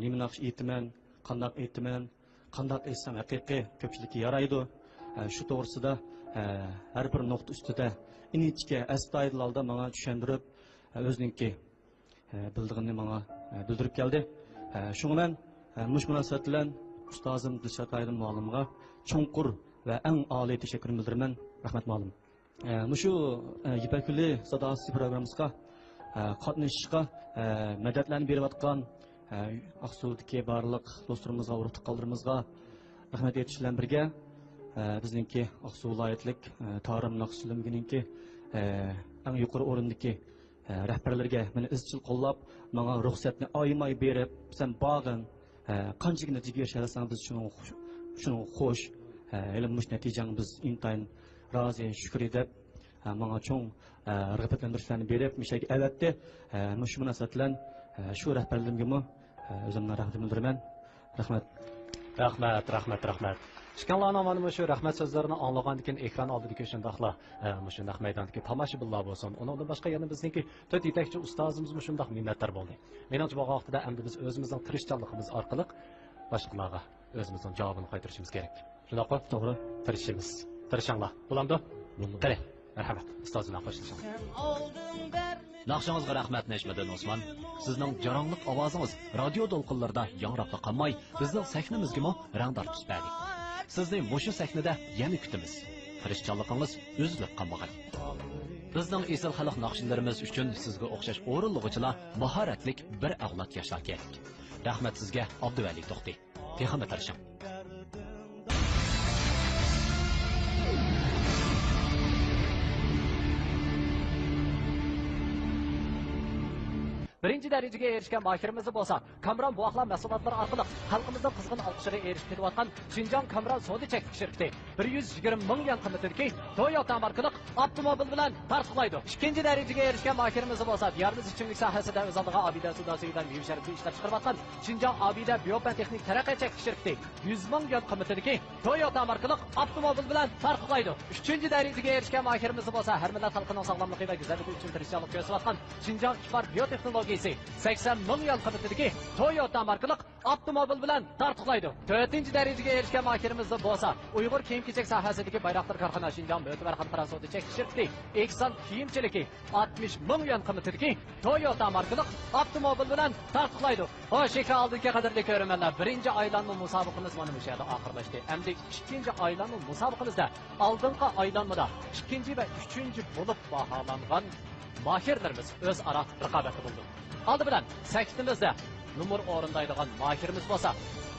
F: nima naqsh aytaman, qandoq aytaman, qandoq aytsam haqiqiy ko'pchilikka yaraydi. Shu to'g'risida har bir nuqta ustida ingichka astoydil holda menga tushuntirib, o'zininki bildig'ini menga bildirib keldi. Shunga men mush munosabat bilan ustozim Dilshod Raydin ma'lumga chunqur va eng oliy tashakkur bildiraman. Rahmat ma'lum. Mushu Yipakuli sadosi programmasiga qatnashishga madadlarni berayotgan Aqsu'dagi barliq do'stlarimizga, urug'liqlarimizga rahmat aytish bilan birga bizningki Aqsu viloyatlik Tarim Naqshlimginingki eng yuqori o'rindagi rahbarlarga meni izchil qo'llab, menga ruxsatni oymay berib, sen bag'in qanchagina natijaga erishasan biz shuni xo'sh, ilm mush natijang biz intayin rozi, shukr deb menga cho'ng rag'batlantirishlarni berib, mishaga albatta mush munosabat bilan shu rahbarlarimga o'zimni rahmatimni bildiraman. Rahmat.
A: Rahmat. Ishkanlarning mana shu rahmat so'zlarini anglagandan keyin ekran oldidagi shundaqlar shundaq maydondagi tomoshabinlar bo'lsin. Undan boshqa yana bizningki to'rt yetakchi ustozimiz shundaq minnatdor bo'ldi. Menimcha bu vaqtda endi biz o'zimizning tirishchanligimiz orqali boshqalarga o'zimizning javobini qaytarishimiz kerak. Shundaqmi? To'g'ri. Tirishinglar. Bo'lamdi? Qani, marhamat. Ustozimga qo'shilishing.
L: Naqshingizga rahmat Najmiddin Osmon. Sizning jarangliq ovozingiz radio to'lqinlarida yangrab qolmay, bizning sahnamizga rangdor tus berdi. Sizni mushu sahnada yana kutamiz. Tirishchanligingiz uzilib qolmagan. Bizning esil xalq naqshlarimiz uchun sizga o'xshash o'rinlig'ichilar mahoratlik bir avlod yoshlar kerak. Rahmat sizga Abduvali To'xti. Texmat tarishing.
A: birinchi darajaga erishgan mahirimizni bo'lsa, Kamran buaqlar mahsulotlari orqali xalqimizning qizg'in olqishiga erishib kelayotgan Xinjiang Kamran savdo cheklik shirkati 120 ming yuan qiymatidagi Toyota markali avtomobil bilan tartiblaydi. Ikkinchi darajaga erishgan mahirimizni bo'lsa, diyorimiz ichimlik sohasida o'z oldiga Abida sudosidan meva sharbi ishlab chiqarayotgan Xinjiang Abida biotexnik taraqqiyot cheklik shirkati 100 ming yuan qiymatidagi Toyota markali avtomobil bilan tartiblaydi. Uchinchi darajaga erishgan mahirimizni bo'lsa, har millat xalqining sog'lomligi va go'zalligi uchun tirishchilik ko'rsatgan Xinjiang Ifar biotexnologiyasi 80 ming yuan qiymatidagi Toyota markali avtomobil bilan tartiblaydi. 4-chi darajaga erishgan mahirimizni bo'lsa, Uyg'ur kiyim-kechak sohasidagi bayroqlar korxona Xinjiang Mo'tabar xalqaro savdo cheklik shirkati Eksan kiyimchiligi 60 ming yuan qiymatidagi Toyota markali avtomobil bilan tartiblaydi. Xo'sh, oldingi qadrli ko'rmanlar, birinchi aylanma musobaqamiz mana shu yerda oxirlashdi. Endi ikkinchi aylanma musobaqamizda oldingi aylanmada ikkinchi va uchinchi bo'lib baholangan mahirlarimiz o'zaro raqobatda bo'ldi. Oldi bilan saktimizda numar o'rindaydigan mahirimiz bo'lsa,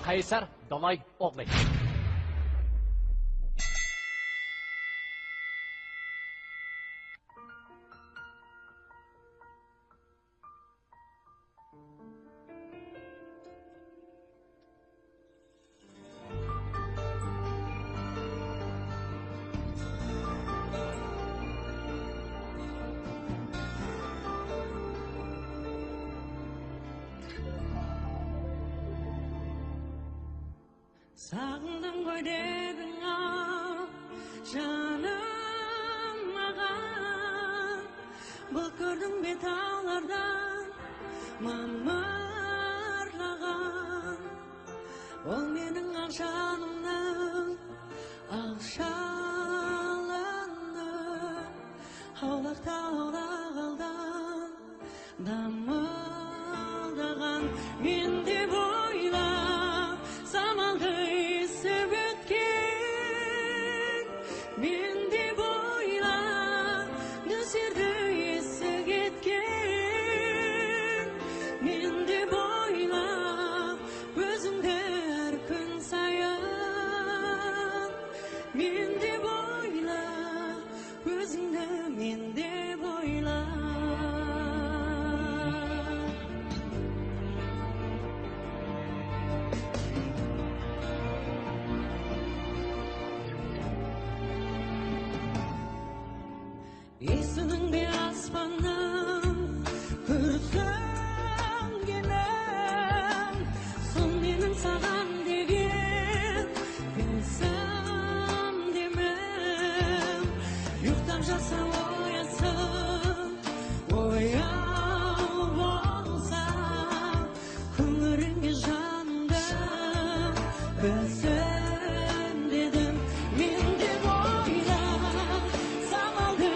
A: Qaysar Dalay o'g'li.
K: Sağdım koydedin al canım ağam Bul gördüm betağlardan mamarlağan Ol menin akşanımның akşalını Havlak tağlağaldan damıldağan Mende boyla samalgı Mende boyla nüsirdi esi gitken Mende boyla gözümde her gün sayan Mende boyla gözümde mende boyla Есінің де аспаннан күрсінгенім Сол менің саған деген білсем демем Ұйықтап жатса оясың ояу болса Көңіріңе жанымда білсем дедім Мен де бойла самалды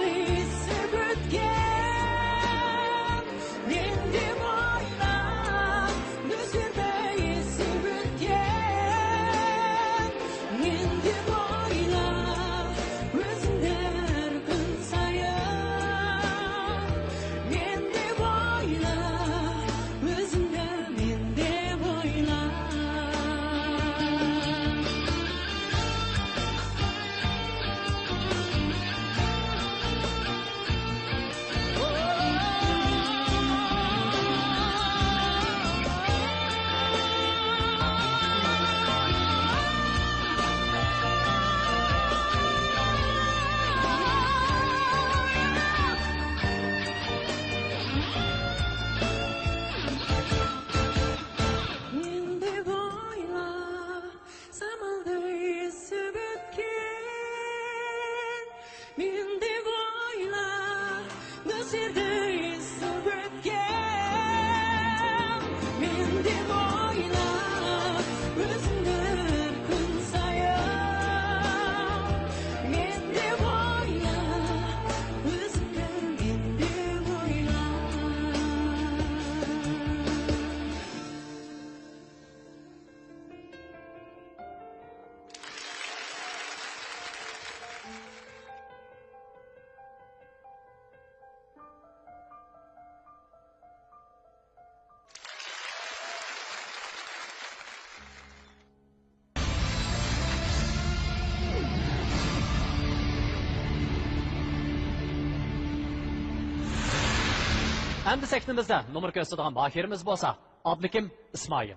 A: Endi seknimizde numar ko'rsatadigan mahirimiz bo'lsa, Abdukim Ismoil.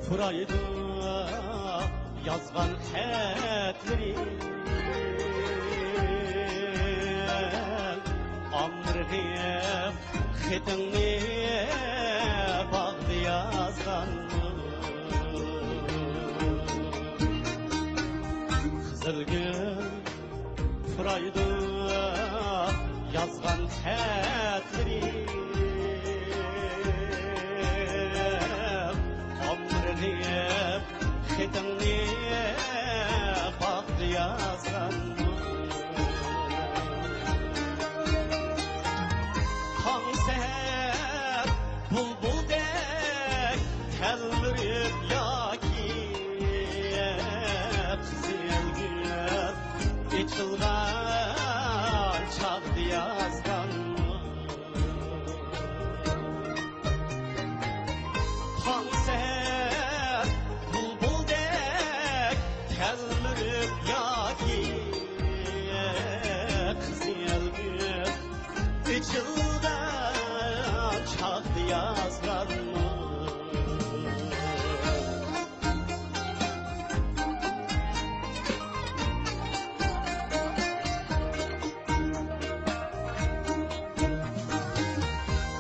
B: Fıraydı yazgan xətləri Amrıqıyım xetini bağdı yazgan Qızılgül fıraydı yazgan xətləri Xetini bağdı yazgan Tan seher bulbuldek telmirip yaki Qızıl gül içilgan çağdı yazgan Tan seher bulbuldek telmirip yaki Qızıl gül içilgan çağdı yazgan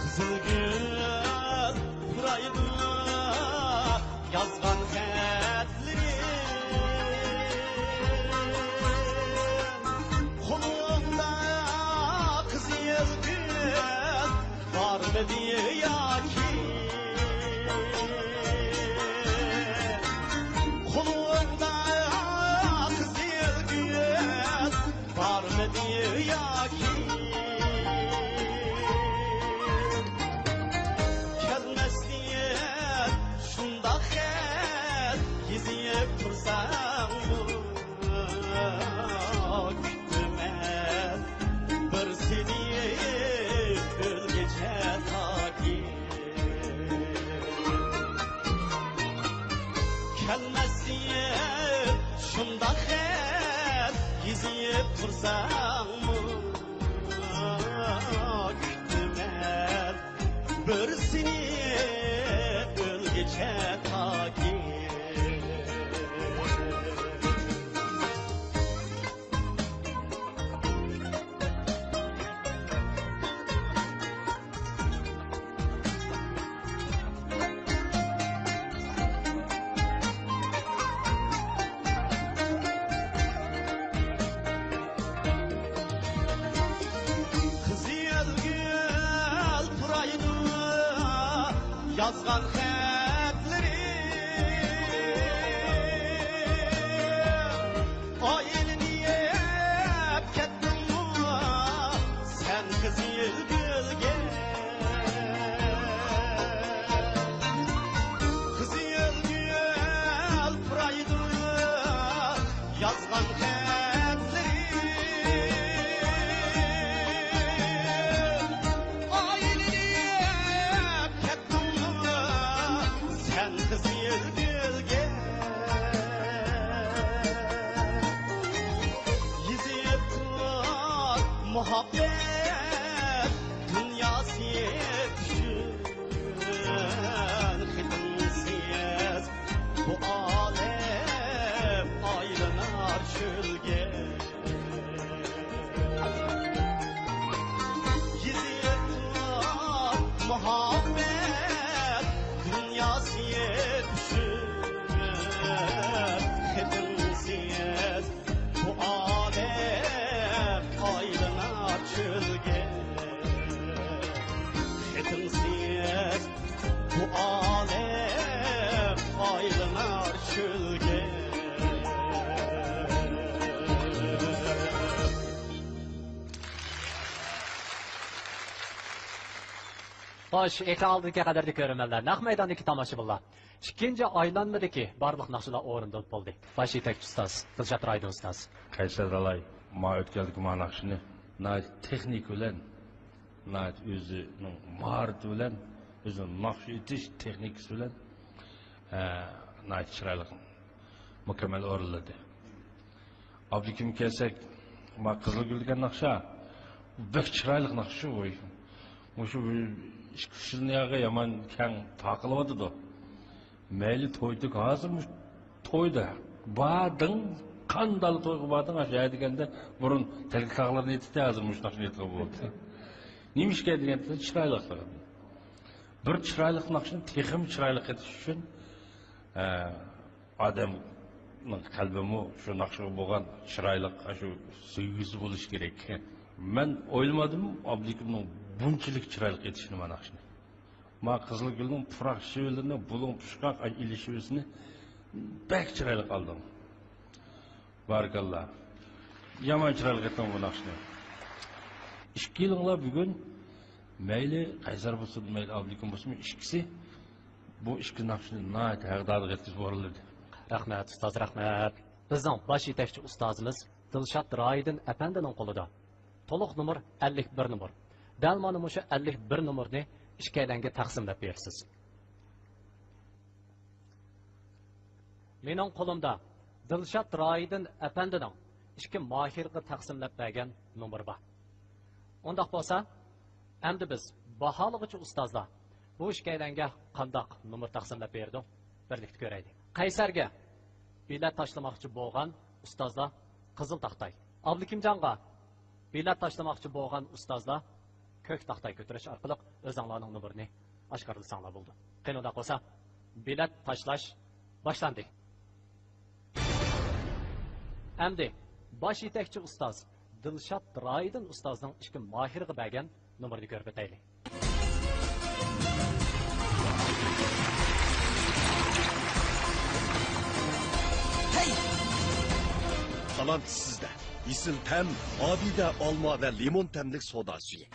B: Qızıl gül buraydı yazgan xətləri Kolumda qızıl gül var mı diye yaki Kolumda qızıl gül var mı diye yaki Kelmez diye şunda xət gizleyip tursam Kütümən bir seni ölgece taki Kelmez diye şunda xət gizleyip tursam Kütümən bir seni ölgece taki Qızıl gül buraydı yazgan xətləri Ay elini yep kettin mu sen qızıl gülge Qızıl gül buraydı yazgan xətləri Ay elini yep kettin mu
A: Xo'sh, ekran oldidagi qadrli ko'ruvchilar, naq maydondagi tomoshabinlar. Ikkinchi aylanmadagi barliq naqshlar o'rinda bo'ldi. Bosh yetakchi ustoz, Dilshod Roydin ustoz.
C: Qaysar Dalay, ma o'tganlik ma naqshini, texnik bilan, o'zining maharati bilan, o'zining naqsh etish texnikasi bilan chiroyli mukammal o'rinladi. Abdukim kelsak, ma Qizilgul degan naqsha, bek chiroyli naqsha voy. Mushu ishqishniyaga yomon kang taqilibdi. Mayli to'ydik hozir to'yda. Bading qandal to'yga bading aşağı deganda burun telqaqlarni yetdi hozir mushnaqni yetib bo'ldi. Nimishga deganda chiroyli qiladi. Bir chiroyli naqshni texim chiroyli qilish uchun odamning qalbimi shu naqshga bo'lgan chiroyli shu sevgisi bo'lish kerak. Men o'ylamadim Abdikimning bunchalik chiroyli etishini mana shuni. Ma Qizilgulning puroq shivilini, bulung pushqaq ilishini bek chiroyli qildim. Barakalloh. Yomon chiroyli etdim bu naqshni. 2 yillar bugun mayli Qaysar bo'lsin, mayli Abdikim bo'lsin, ikkisi bu ikki naqshni nayt haqdorlik etkizib yuborildi.
A: Rahmat, ustoz, rahmat. Bizning bosh yetakchi ustozimiz Dilshod Roydin apandining qo'lida. To'liq nomer 51 nomer. Dal mana o'sha 51 nomerni ishkaylarga taqsimlab bersiz. Mening qo'limda Dilshod Roydin apandining ikki mohirga taqsimlab bergan nomer bor. Undaq bo'lsa, endi biz baholig'ichi ustozlar bu ishkaylarga qandoq nomer taqsimlab berdi? Birlikda ko'raylik. Qaysarga bilet tashlamoqchi bo'lgan ustozlar qizil taxtay. Abdukimjonga bilet tashlamoqchi bo'lgan ustozlar ko'k taxtay ko'tarish orqali o'zinglarning nomerini oshkorlasanglar bo'ldi. Qanday qilsa, bilet tashlash boshlandi. Endi bosh yetakchi ustoz Dilshod Roydin ustozning ikki mohirga bergan nomerini ko'rib o'taylik.
G: Talant sizde. Isil tem, abide alma ve limon temlik soda suyu.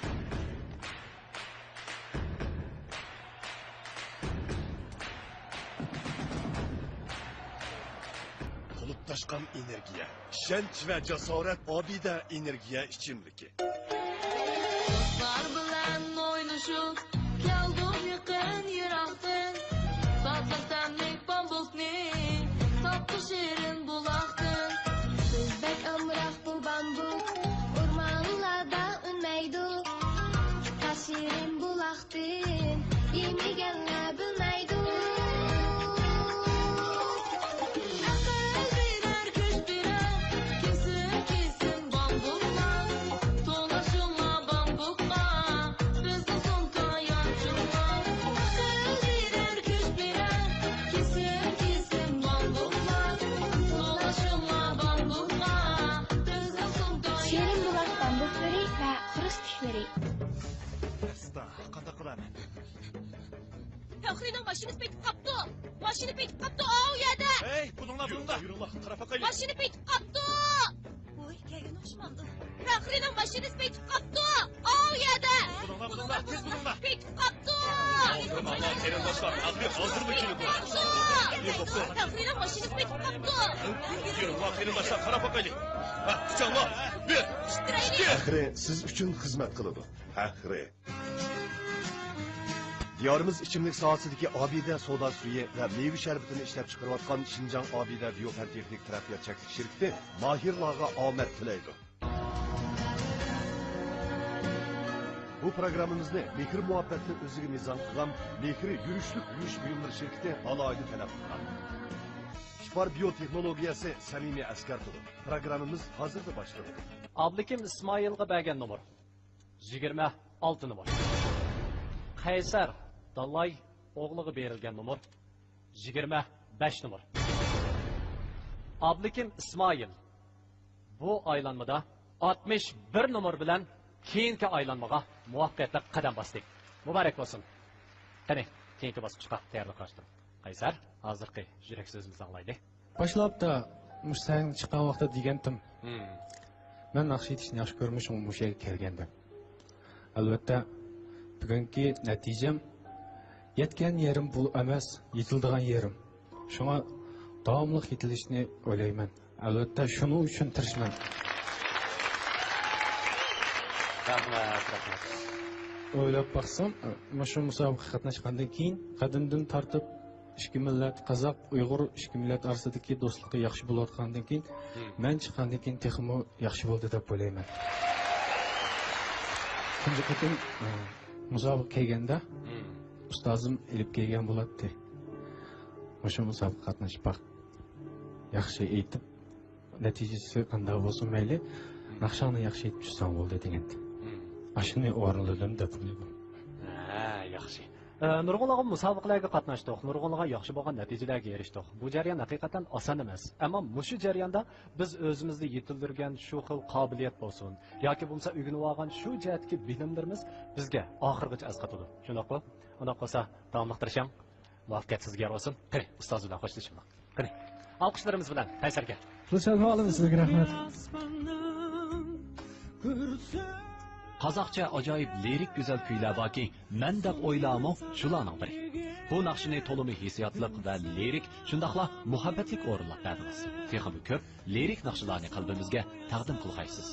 G: Kılıp taşkan energiya, şenç ve cesaret abide energiya içimliki.
M: Dostlar bilen oynashib, keldim yaqin yiroqdan. Tatlı temlik bambukni, tatlı shirin bulaqdan.
N: Bizbek amroq bu bambuk, o'rmonlarda unmaydi. Tashirin bulaqdan, yemiganlar bilmaydi.
M: Faxrining mashinasi petib qapti. Mashina petib qapti. O yerda.
G: Hey, bununla. Yurullah, qarafaqayli.
M: Mashina petib qapti. Voy, kelgan o'xshamadi. Faxrining mashinasi petib qapti. O yerda.
G: Bununla, tez bununla.
M: Petib qapti.
G: Allah, senin dostlar, hazır mı kilidi?
M: Faxrining mashinasi petib qapti.
G: Yurullah, senin dostlar, qarafaqayli. Ha, kucağla. Bir, iki. Fahri, siz üçün hizmet kılıdı. Fahri. Diyarımız içimlik sahasındaki abide soda suyu ve meyve şerbetini işlep çıkarıvatkan Şincan Abide Biyoferteknik Terapiya Çeklik şirketi mahirlarga amet tileydi. Bu programımızda mehir muhabbetli özüge nizam kılan mehiri yürüşlük yürüyüş buyumları şirketi alaydı talep kılan. Şifar biyoteknologiyası samimi asker tulu. Programımız hazırda başladı.
A: Abdukim İsmail'ga bergen nomer 26 nomer. Qaysar Dalay oğluğa berilgen nomer 25 nomer. Abdukim İsmail bu aylanmada 61 nomer bilen keyinki aylanmaga muvaffaqiyatle qadam bastık. Mübarek olsun. Qani, keyinki basqıçqa tayyorlik qildim. Qaysar, hozirgi yurak so'zimizni anglaylik.
D: Başlapda sen chiqqan vaqtda degandim. Men naqsh etishni yaxshi ko'rmishim bu yerga kelganda. Albatta
O: bugungi natijam yetgan yerim bu emas, yetildigan yerim. Shunga davomli yetilishni o'ylayman. Albatta shuning uchun tirishman.
A: Rahmat.
O: O'ylab baxsam, shu musobaqaga qatnashgandan keyin qadimdan tortib ikki millat, Qozoq, Uyg'ur ikki millat orasidagi do'stligi yaxshi bo'layotgandan keyin, men chiqqandan keyin texmo yaxshi bo'ldi deb o'ylayman. Tunji qatim musobaqa kelganda ustozim ilib kelgan bo'ladi. O'sha musobaqa qatnashib yaxshi aytib, natijasi qanday bo'lsa mayli, naqshani yaxshi aytib chiqsam bo'ldi degan. Ashuni o'rnadim deb o'ylayman.
A: Yaxshi. Nurg'unlarga musobaqalarga qatnashdik. Nurg'unlarga yaxshi bo'lgan natijalarga erishdik. Bu jarayon haqiqatan oson emas. Ammo mushu jarayonda biz o'zimizni yetildirgan shu xil qobiliyat bo'lsin yoki bo'lsa o'rganib olgan shu jihatdagi bilimlarimiz bizga oxirgacha asqatadi. Shundaqmi? Unda qolsa davomlashtirishing. Muvaffaqiyat sizga bo'lsin. Qani, ustoz bilan xo'shlashamiz. Qani, alqishlarimiz bilan Qaysarga.
O: Xursandman sizga rahmat.
L: Qozoqcha ajoyib lirik go'zal kuylar borki, men deb o'ylamo shularning biri. Bu naqshini to'limi hissiyotliq va lirik, shundaqla muhabbatlik o'rinlab berdingiz. Texmi ko'p lirik naqshlarni qalbimizga taqdim qilg'aysiz.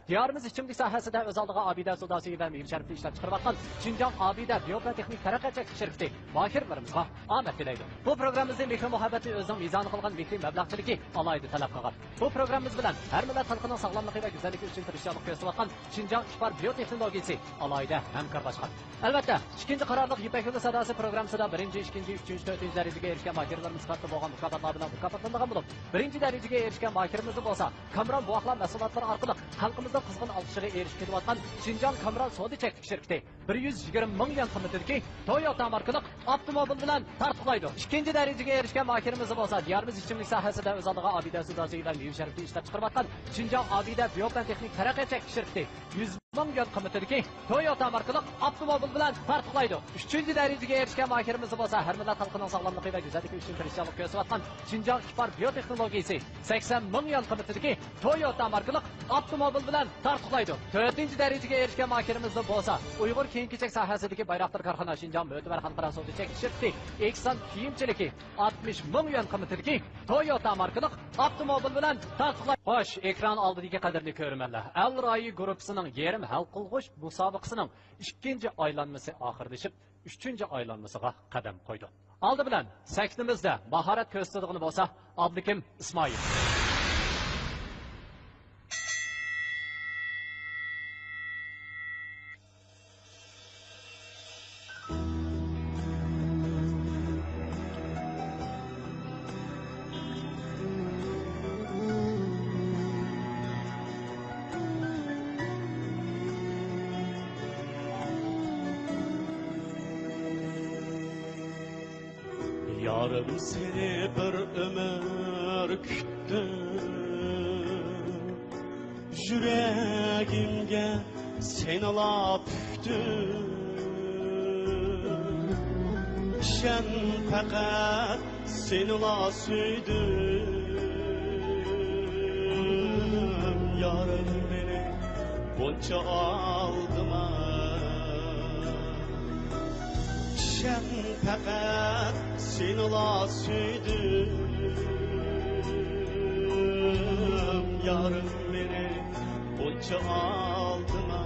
A: Diyarımız ichimlik sohasida o'z oldiga Abida Sudasi va Mir Sharifni ishlab chiqarayotgan Xinjiang Abida biotexnik taraqqiyot shirkati mohirlarimizga omad tilaydi. Bu programmamizning mehr muhabbati o'zining mezoni qilgan mehri mablag'chiligi alohida talab qilgan. Bu programmamiz bilan har millat xalqining sog'lomligi va go'zalligi uchun tirishchilik ko'rsatayotgan Xinjiang Ishbar biotexnologiyasi alohida hamkorlashgan. Albatta, ikkinchi qarorliq Ipak yo'li sadasi programmasida 1, 2, 3, 4 darajaga erishgan mahirlarimiz qattiq bo'lgan mukofotlar bilan mukofotlangan bo'lib, 1-darajaga erishgan mahirimiz bo'lsa, Kamron buaqlar mahsulotlari orqali xalqimizning qizg'in olqishiga erishib kelayotgan Xinjiang Kamron Sodi cheklik shirkati 120 ming yuan qimmatidagi Toyota markali avtomobil bilan tartiblaydi. Ikkinchi darajaga erishgan mahirimiz bo'lsa, diyarimiz ichimlik sohasida o'z oldiga Abida Sudasi va Mir Sharifni ishlab chiqarayotgan Xinjiang Abida biotexnik taraqqiyot cheklik shirkati 100 ming yuan qimmatidagi Toyota markali avtomobil bilan tartiblaydi. Uchinchi darajaga erishgan mahirimiz bo'lsa, har millat xalqining sog'lomligi va go'zalligi uchun tirishchilik ko'rsatayotgan Xinjiang Ishbar biotexnologiyasi 80 ming yuan qimmatidagi Toyota markali avtomobil bilan tartiblaydi. 4-darajaga erishgan mahirimiz bo'lsa, Uyg'ur kiyim-kechak sohasidagi Bayroqtar korxona Xinjiang Mo'tabar xalqaro sodi cheklik shirkati Eksan kiyimchiligi 60 ming yuan qimmatidagi Toyota markali avtomobil bilan tartiblaydi. Xo'sh, ekran oldidagi qadrli ko'rmanlar, Al Royi guruhining yarim hal qilg'ush musobaqasining 2-aylanmasi oxirlashib, 3-aylanmasiga qadam qo'ydi. Oldi bilan saktimizda mahorat ko'rsatadigan bo'lsa, Abdukim Ismoil.
B: Yarım seni bir ömür küttüm, yüreğimge seni ala püktüm. Şen fakat seni ala süydüm. Yarım beni bunca aldıma, şen fakat seni ala süydüm. Yarım beni bunca aldıma.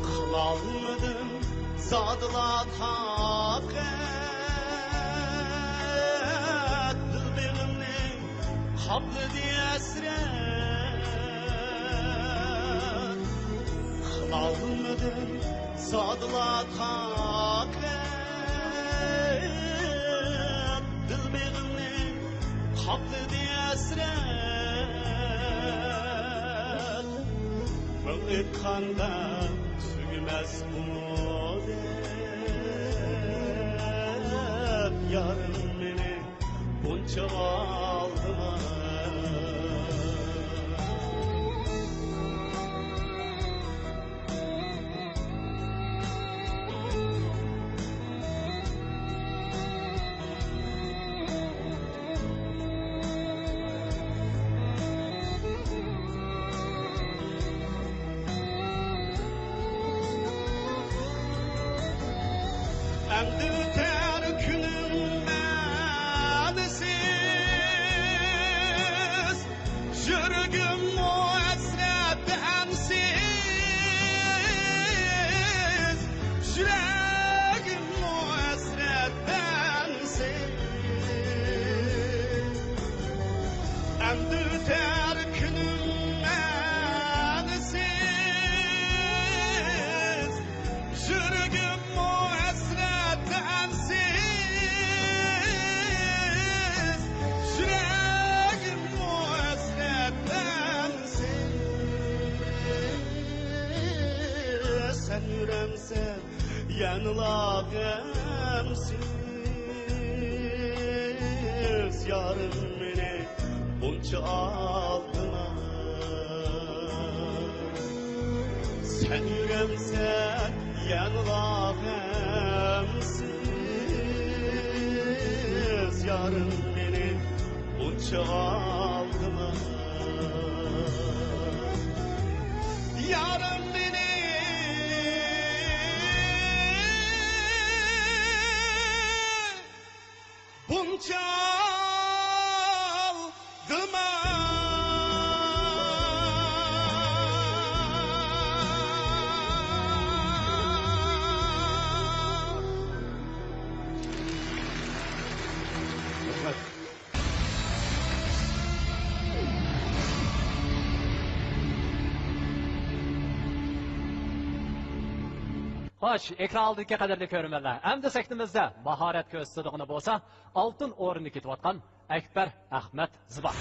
B: Kılalmadım zadıla takat, dil beğimni hablı diye esret. Kılalmadım zadıla takat, dil beğimni hablı diye esret. Mümkün kanda tügümez umudep, yarın beni bunca aldıma. Endi öter günüm bensiz, yürgüm o esret ensiz, yüreğim o esret ensiz. Endi öter günüm bensiz, yürgüm o esret ensiz, yüreğim o esret ensiz. Sen yüremsen yanılağımsiz, yarım beni bunca aldına. Sen yüremsen yanılağımsiz, yarım beni bunca aldına. Yarım beni bunca aldıma.
A: Xo'sh, ekran oldidagi qadrli ko'rmanlar, endi sahnimizda mahorat ko'rsatadigan bo'lsa, oltin o'rinni ketayotgan Akbar Ahmad Ziba.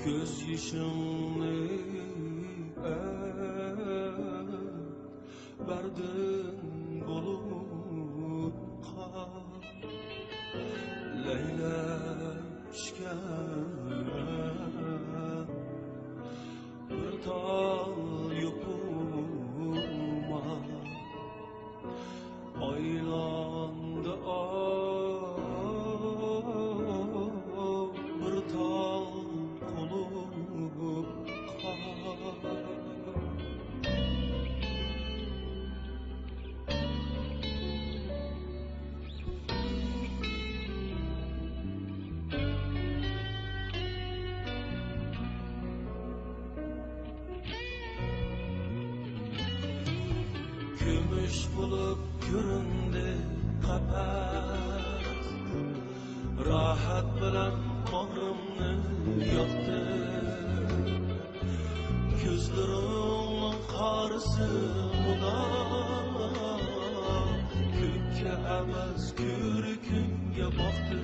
K: Göz yaşımı verdin bulutqa, leylashgan bir tal yuquma, aylandı bir tal Gümüş bulup göründü kapat, rahat bilen bağrımni yoktı. Gözlerimin qarısı buna, kökke emas körkünge baktı.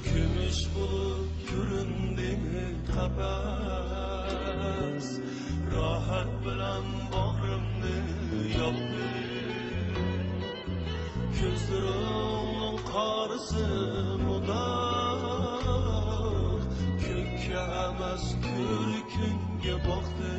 K: Gümüş bulup göründü kapat, rahat bilen bağrımni yoktı. Gözlerimin qarısı buna, kökke emas körkünge baktı.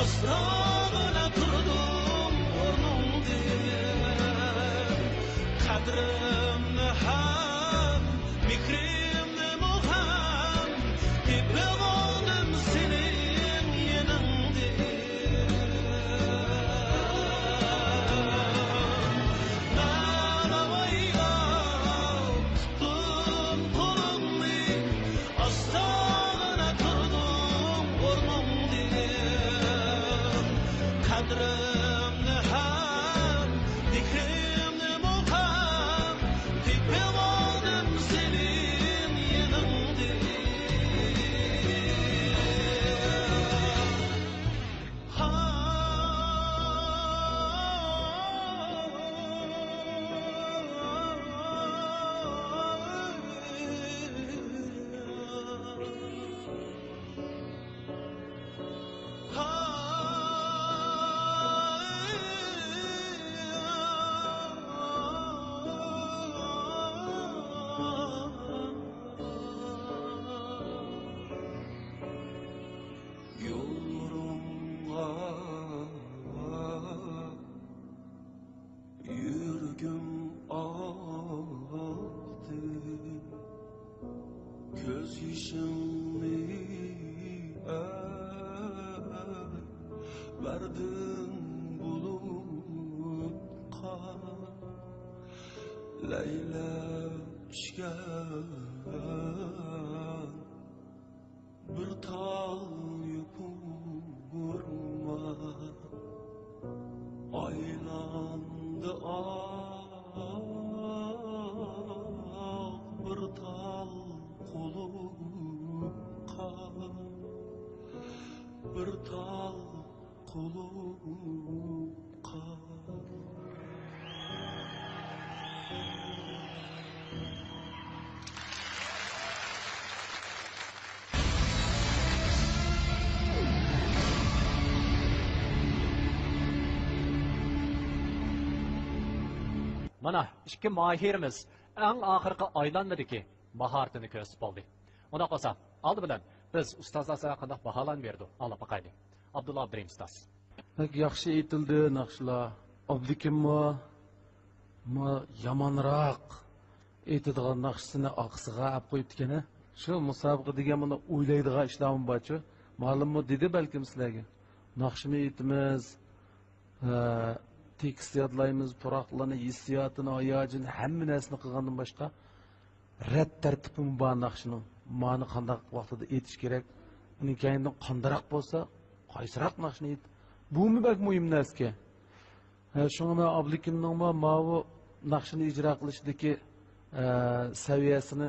K: Asrağına durdum ornumda, kadrimni ham, mikrimni muham, deb Yürgüm aktı, göz yaşımı verdin bulutqa, leylekşken bir tal yupurma, aylandı bir tal kulukka, bir tal kulukka.
A: Mana ikki mahirimiz eng oxirgi aylanmadiki mahoratini ko'rsatib oldi. Unda qolsa, oldi bilan biz ustozlar haqida baholan berdik. Olib boqaylik. Abdullah Abdurim ustoz.
O: Yaxshi aytildi naqshlar. Abdikimmo yomonroq aytadigan naqshisini oqsiga olib qo'yibdi ekan. Shu musobaqa degan buni o'ylaydigan ishlarmi borchi? Ma'lummi dedi balkim sizlarga. Naqshini aytimiz, tekst yodlaymiz, turoqlarni, hissiyotini, hayojini, hamma narsani qilgandan boshqa rad tartibimi bor naqshning. Ma'ni qanday vaqtida aytish kerak, uning kaynidan qandaroq bo'lsa, qaysiroq naqshni ayt. Bu bak muhim narsa. Shunga men Abdikimning bu naqshni ijro qilishdagi saviyasini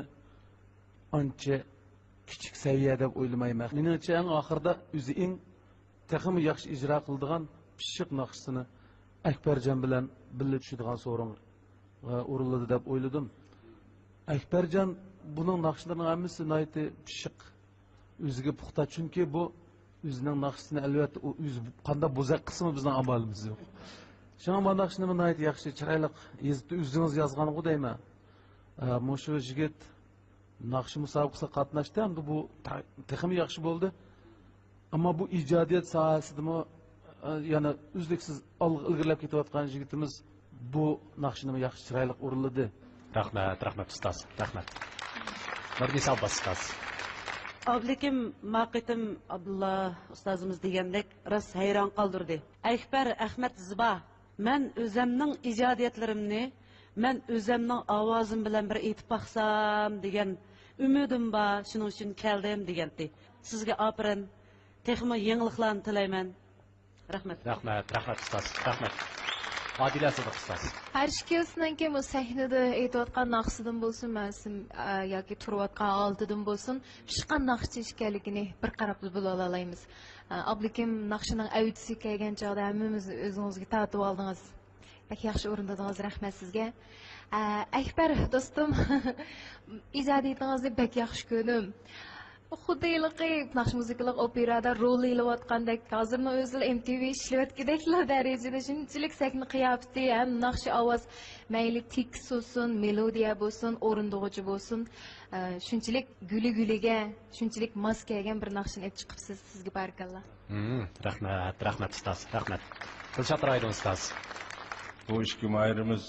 O: ancha kichik saviya deb o'ylamayman. Meningcha eng oxirida o'zi eng texmi yaxshi ijro qiladigan pishiq naqshisini Akbarjon bilan birga tushadigan so'rin o'rinladi deb o'yladim. Akbarjon buning naqshlarining hammasi nihoyat pishiq, o'ziga puxta, chunki bu o'zining naqshisini albatta o'zi qanday bo'zaq qismi bizning amalimiz yo'q. Shunga bu naqshni nihoyat yaxshi, chiroyli o'zingiz yozgan-ku deyman. Mushu yigit naqsh musobaqasiga qatnashdi, hamda bu texmi yaxshi bo'ldi. Ammo bu ijodiyat sohasidami yana uzluksiz ilgirlab ketayotgan yigitimiz bu naqshni yaxshi chiroyli o'rinladi.
A: Rahmat ustoz. Rahmat. Bir misol bas ustoz.
P: Abdukim maqitim Abdullah ustozimiz degandek ras hayron qoldirdi. Akbar Ahmad Ziba, men o'zimning ijodiyatlarimni, men o'zimning ovozim bilan bir aytib baqsam degan umidim bor, shuning uchun keldim degandi. Sizga opirin, texmo yangiliklarni tilayman. Rahmat
A: ustoz. Rahmat. Adila Sadiq ustoz.
Q: Har ikkalasidan kim sahnada aytayotgan naqshidan bo'lsin, masim yoki turayotgan oldidan bo'lsin, shu qanday naqshi ekanligini bir qarab bila olamiz. Abdukim naqshining avdisi kelgan chog'da hammamiz o'zingizga tortib oldingiz. Pek yaxshi o'rindadingiz, rahmat sizga. Akbar do'stim, ijodiyatingizni pek yaxshi ko'rdim. Xuddiyligi naqsh muzikalik operada rol o'ynayotgandek, hozirni o'zida MTV ishlayotgandeklar darajada shunchalik sakni qiyofati, ham naqsh ovoz, mayli tekst bo'lsin, melodiya bo'lsin, o'rindog'uchi bo'lsin, shunchalik guli-guliga, shunchalik mos kelgan bir naqshni aytib chiqibsiz. Sizga barakalloh.
A: Rahmat ustoz. Rahmat. Dilshod Raydon ustoz.
C: Bu ikki mahirimiz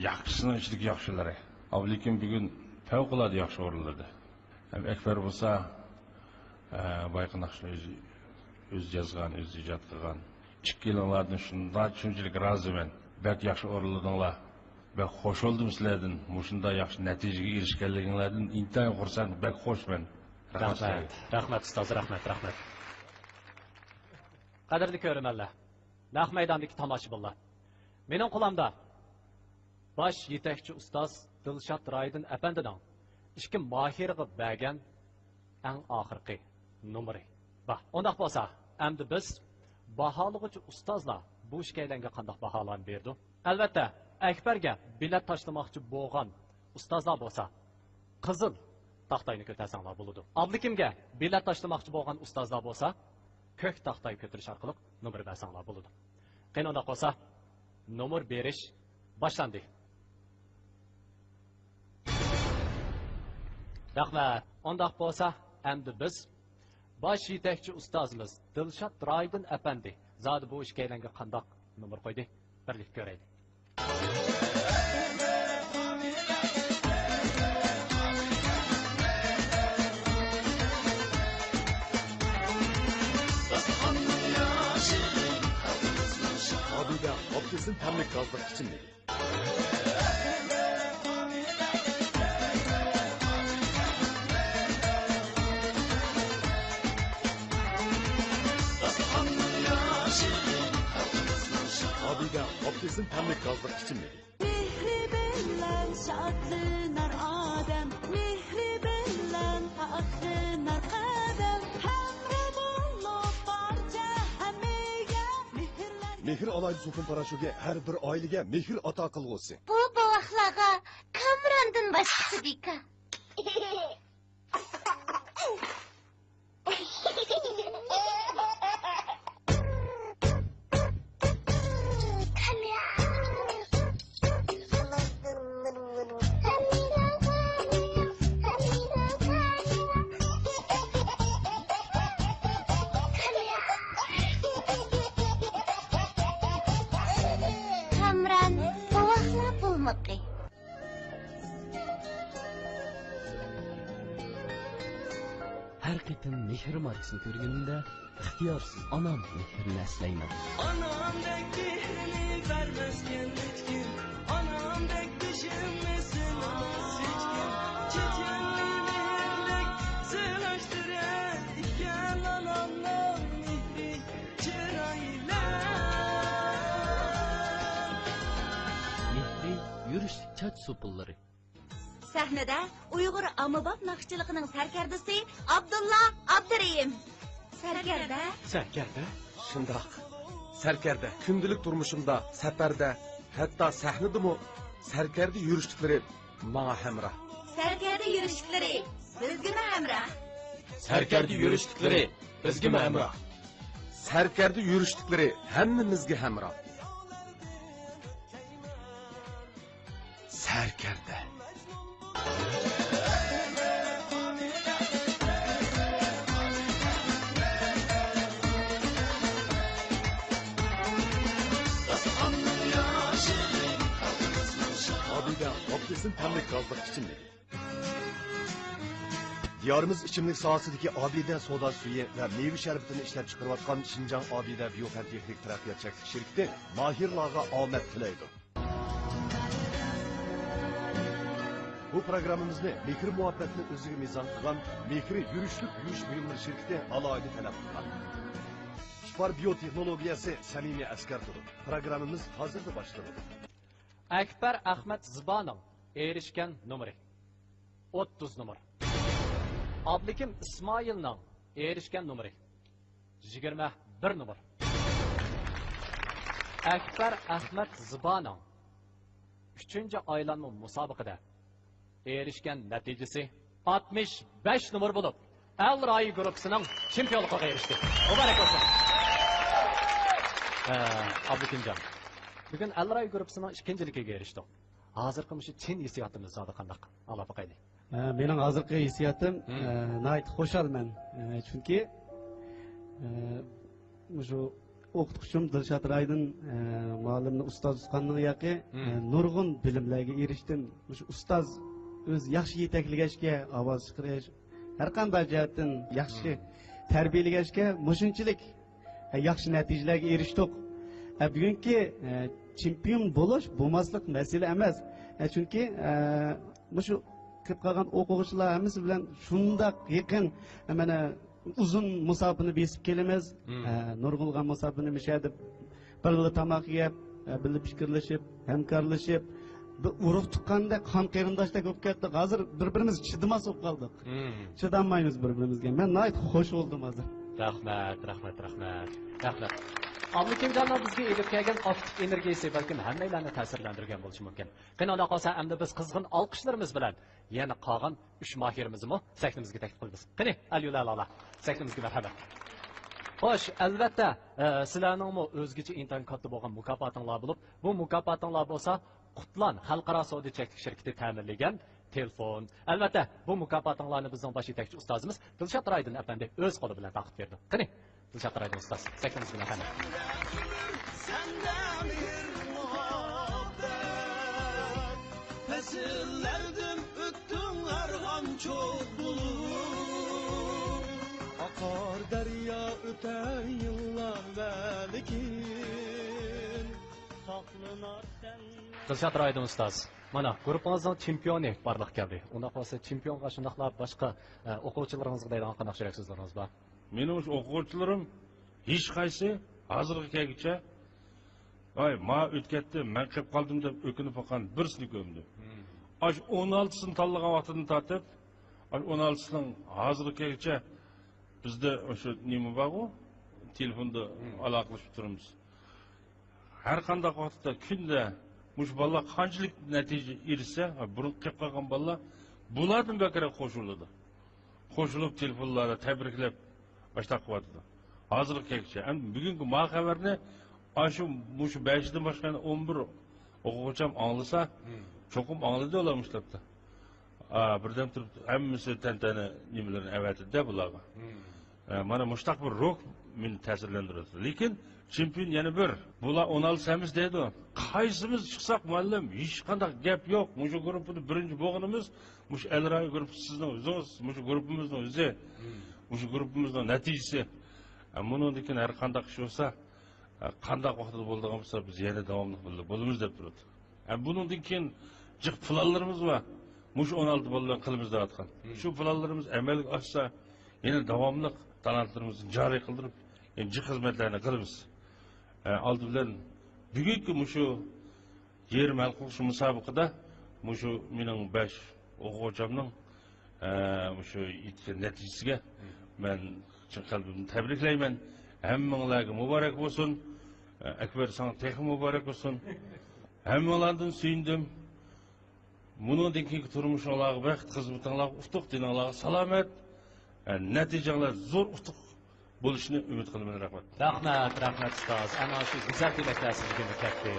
C: yaxshisini ichidagi yaxshilari. Abdukim bugun favqulodda yaxshi o'rinladi. Akbar bo'lsa, bayqi naqshni o'zi yozgan, o'zi ijod qilgan. 2 yillardan shunchalik roziman. Bak yaxshi o'rinladinglar. Bak xush bo'ldim sizlardan. Shunday yaxshi natijaga erishganliginglardan intayin xursand, bak xushman.
A: Rahmat ustoz, rahmat. Qadrli ko'rmanlar, naq maydondagi tomoshabinlar. Mening qo'limda bosh yetakchi ustoz Dilshod Raydon apandining ikki mohirga bergan eng oxirgi numeri. Undaq bo'lsa, endi biz baholag'uchi ustozlar bu ishkaylarga qanday baholan berdi? Albatta, Akbarga bilet tashlamoqchi bo'lgan ustozlar bo'lsa, qizil taxtayni ko'tarsanglar bo'ladi. Abdukimga bilet tashlamoqchi bo'lgan ustozlar bo'lsa, ko'k taxtay ko'tarish orqali nomer bersanglar bo'ladi. Qani unda qolsa, nomer berish boshlandi. Rahmat. Ondaq bo'lsa, endi biz bosh yetakchi ustozimiz Dilshod Raydin apandi zodi bu ishga qandoq nomer qo'ydi? Birlikda ko'raylik.
G: Abide Abdes'in temlik gazlık için mi? Abide Abdes'in temlik gazlık için mi?
K: Mehri bilen şadlınar Adem, mehri bilen aklınar kadem, hemremullah barca hemiye mehirler.
G: Mehir alaylı sopun paraşoge her bir ailege mehir ata kılgısı.
I: Bu boğaklağa Kamran'dan başkası bika. Kamran boğakla bulmakı.
L: Her qitim mehr markasini ko'rganimda ixtiyorsiz onam mehrini eslayman.
K: Anamdek mehrini vermezken hiç kim, anamdek düşünmesin anas hiç kim. Çeçenli mehirlik sığlaştıran iken anamdan mehri çırayla.
L: Mehri yurishlik chach so'pillari.
M: Sahnada Uyg'ur ommabop naqshchiligining sarkardasi Abdulla Abdurayim. Sarkarda?
R: Sarkarda? Shundoq. Sarkarda kundilik turmushimda, safarda, hatto sahnadimi sarkarda yurishliklari menga hamroh.
M: Sarkarda yurishliklari bizga hamroh.
R: Sarkarda yurishliklari bizga hamroh. Sarkarda yurishliklari hammamizga hamroh. Sarkarda.
G: Abide Abdes'in temlik gazlık için mi? Diyarımız içimlik sahasındaki Abide soda suyu ve meyve şerbetini işlep çıkarvatkan Şincan Abide Biyofen Teknik Terapiya Çeklik şirketi Mahir Lağ'a Ahmet Tilaydı. Bu programımızda mekri muhabbetini özüge mizan kılan mekri yürüşlük yürüyüş buyumları şirketi alaydı talep kılan. Şifar biyoteknologiyası samimi asker tutup programımız hazırda başladı.
A: Akbar Ahmet Zıban'ın erişken numara 30 numara. Abdukim İsmail'nin erişken numara 21 numara. Akbar Ahmet Zıban'ın 3. aylanma musabıqada erişken neticesi 65 numara bulup El Ray grupsunun çempiyonluğa erişti. Mübarek olsun. Abdukimcan. Bugün El Ray grupsunun ikinciligiga erişdik. Hazırkı mışı Çin hissiyatımız zadı qandaq. Allah bakaydı.
J: Benim hazırkı hissiyatım nayt hoşal men. Çünkü şu o'qituvchim Dilshod Raydin muallimni ustoz tutgandan yoqi nurg'un bilimlarga erishdim. Shu ustoz o'z yaxshi yetaklagashga, ovoz chiqarish, har qanday jihatdan yaxshi tarbiyalagashga mushunchalik yaxshi natijalarga erishdik. Bugungi chempion bo'lish bo'lmaslik masala emas. Chunki shu kirib qolgan o'quvchilar hammasi bilan shundoq yaqin mana uzun musofani besib kelamiz. Nurg'ulg'an musofani mishadi. Birga tomoq yeb, birga fikrlashib, hamkorlashib, urug' tuqqanda qon qarindoshdek bo'lib ketdik. Hozir bir-birimiz chidamas bo'lib qoldik. Chidamaymiz bir-birimizga. Men nayt xush bo'ldim hozir.
A: Rahmat. Abdukimjonlar bizga elib kelgan optik energiyasi balkim hammalarni ta'sirlantirgan bo'lishi mumkin. Qanday qolsa, endi biz qizg'in olqishlarimiz bilan yana qolgan 3 mohirimizni sahnamizga taklif qilamiz. Qani, alyulala. Sahnamizga marhamat. Xo'sh, albatta, sizlarningmi o'zgacha intan katta bo'lgan mukofotinglar bo'lib, bu mukofotinglar bo'lsa, Qutlan xalqaro savdo cheklik shirkati ta'minlagan telefon. Albatta, bu mukofotinglarni bizning bosh yetakchi ustozimiz Dilshod Raydin afandi o'z qo'li bilan taqdim berdi. Qani, Dilshod Raydin ustoz, sakingiz bilan qani.
B: Fesillerdim öttün argan çok bulur. Akar derya öten yıllar velikin. Saklanar sen.
A: Dilshod Raydin ustoz, mana guruhimizning chempioni barliq keldi. Unda qolsa chempionga shundaqlar boshqa o'quvchilaringizga deydigan qanday so'zlaringiz bor?
C: Mening o'quvchilarim hech qaysi hozirgi kungacha "Ay, ma o'tkatdi, men qilib qoldim" deb o'kinib qolgan birsini ko'mdi. Aş 16'sını tanlagan vaqtini tartib, aş 16'sının hozirgi kungacha bizda o'sha nima bor, telefonda aloqalashib turamiz. Har qanday vaqtda kunda mush bolalar qanchalik natija erishsa, burun qilib qolgan bolalar bulardan bakara qo'shiladi. Qo'shilib telefonlarda tabriklab boshqa qilyapti. Hozirgi kungacha, bugungi ma xabarni aşu mush 5 dan boshqa 11 o'quvchim anglasa, cho'qim angladi ularmishlardi. Birdan turib hammasi tantana nimalarni avatida bularga. Mana mushtaq bir ruh meni ta'sirlantiradi. Lekin chempion yana bir. Bular 16 samiz deydi. Qaysimiz chiqsak muallim, hech qanday gap yo'q. Mushu guruhni birinchi bo'lganimiz, mush Elray guruhi sizning o'zingiz, mushu guruhimizning o'zi, mushu guruhimizning natijasi. Bundan keyin har qanday ish bo'lsa, qanday vaqtda bo'ladigan bo'lsa, biz yana davomli bo'lamiz deb turadi. Bundan keyin jiq planlarimiz var. Mush 16 bolalar qilimiz da'vatgan. Shu planlarimiz amalga oshsa, yana davomli talantlarimizni joriy qildirib, jiq xizmatlarni qilamiz. Oldi bilan bugungi mushu yerim hal qilish musobaqada mushu mening 5 o'quvchimning mushu yetgan natijasiga men chin qalbimdan tabriklayman. Hammanglarga muborak bo'lsin. Akbar sana texnik muborak bo'lsin. Hammalardan suyundim. Bundan keyingi turmushinglarga baxt, xizmatinglarga utuq, dininglarga salomat, natijalar zo'r utuq bo'lishini umid qilaman. Rahmat.
A: Rahmat ustoz. Ana shu go'zal tilaklar sizga katta.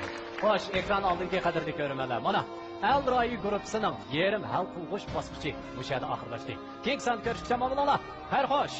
A: Xo'sh, ekran oldidagi qadrli ko'rmanlar, mana Elray guruhining yerim hal qilg'ish bosqichi mushada oxirlashdi. Keng san ko'rishga mo'minlar. Xayr xo'sh.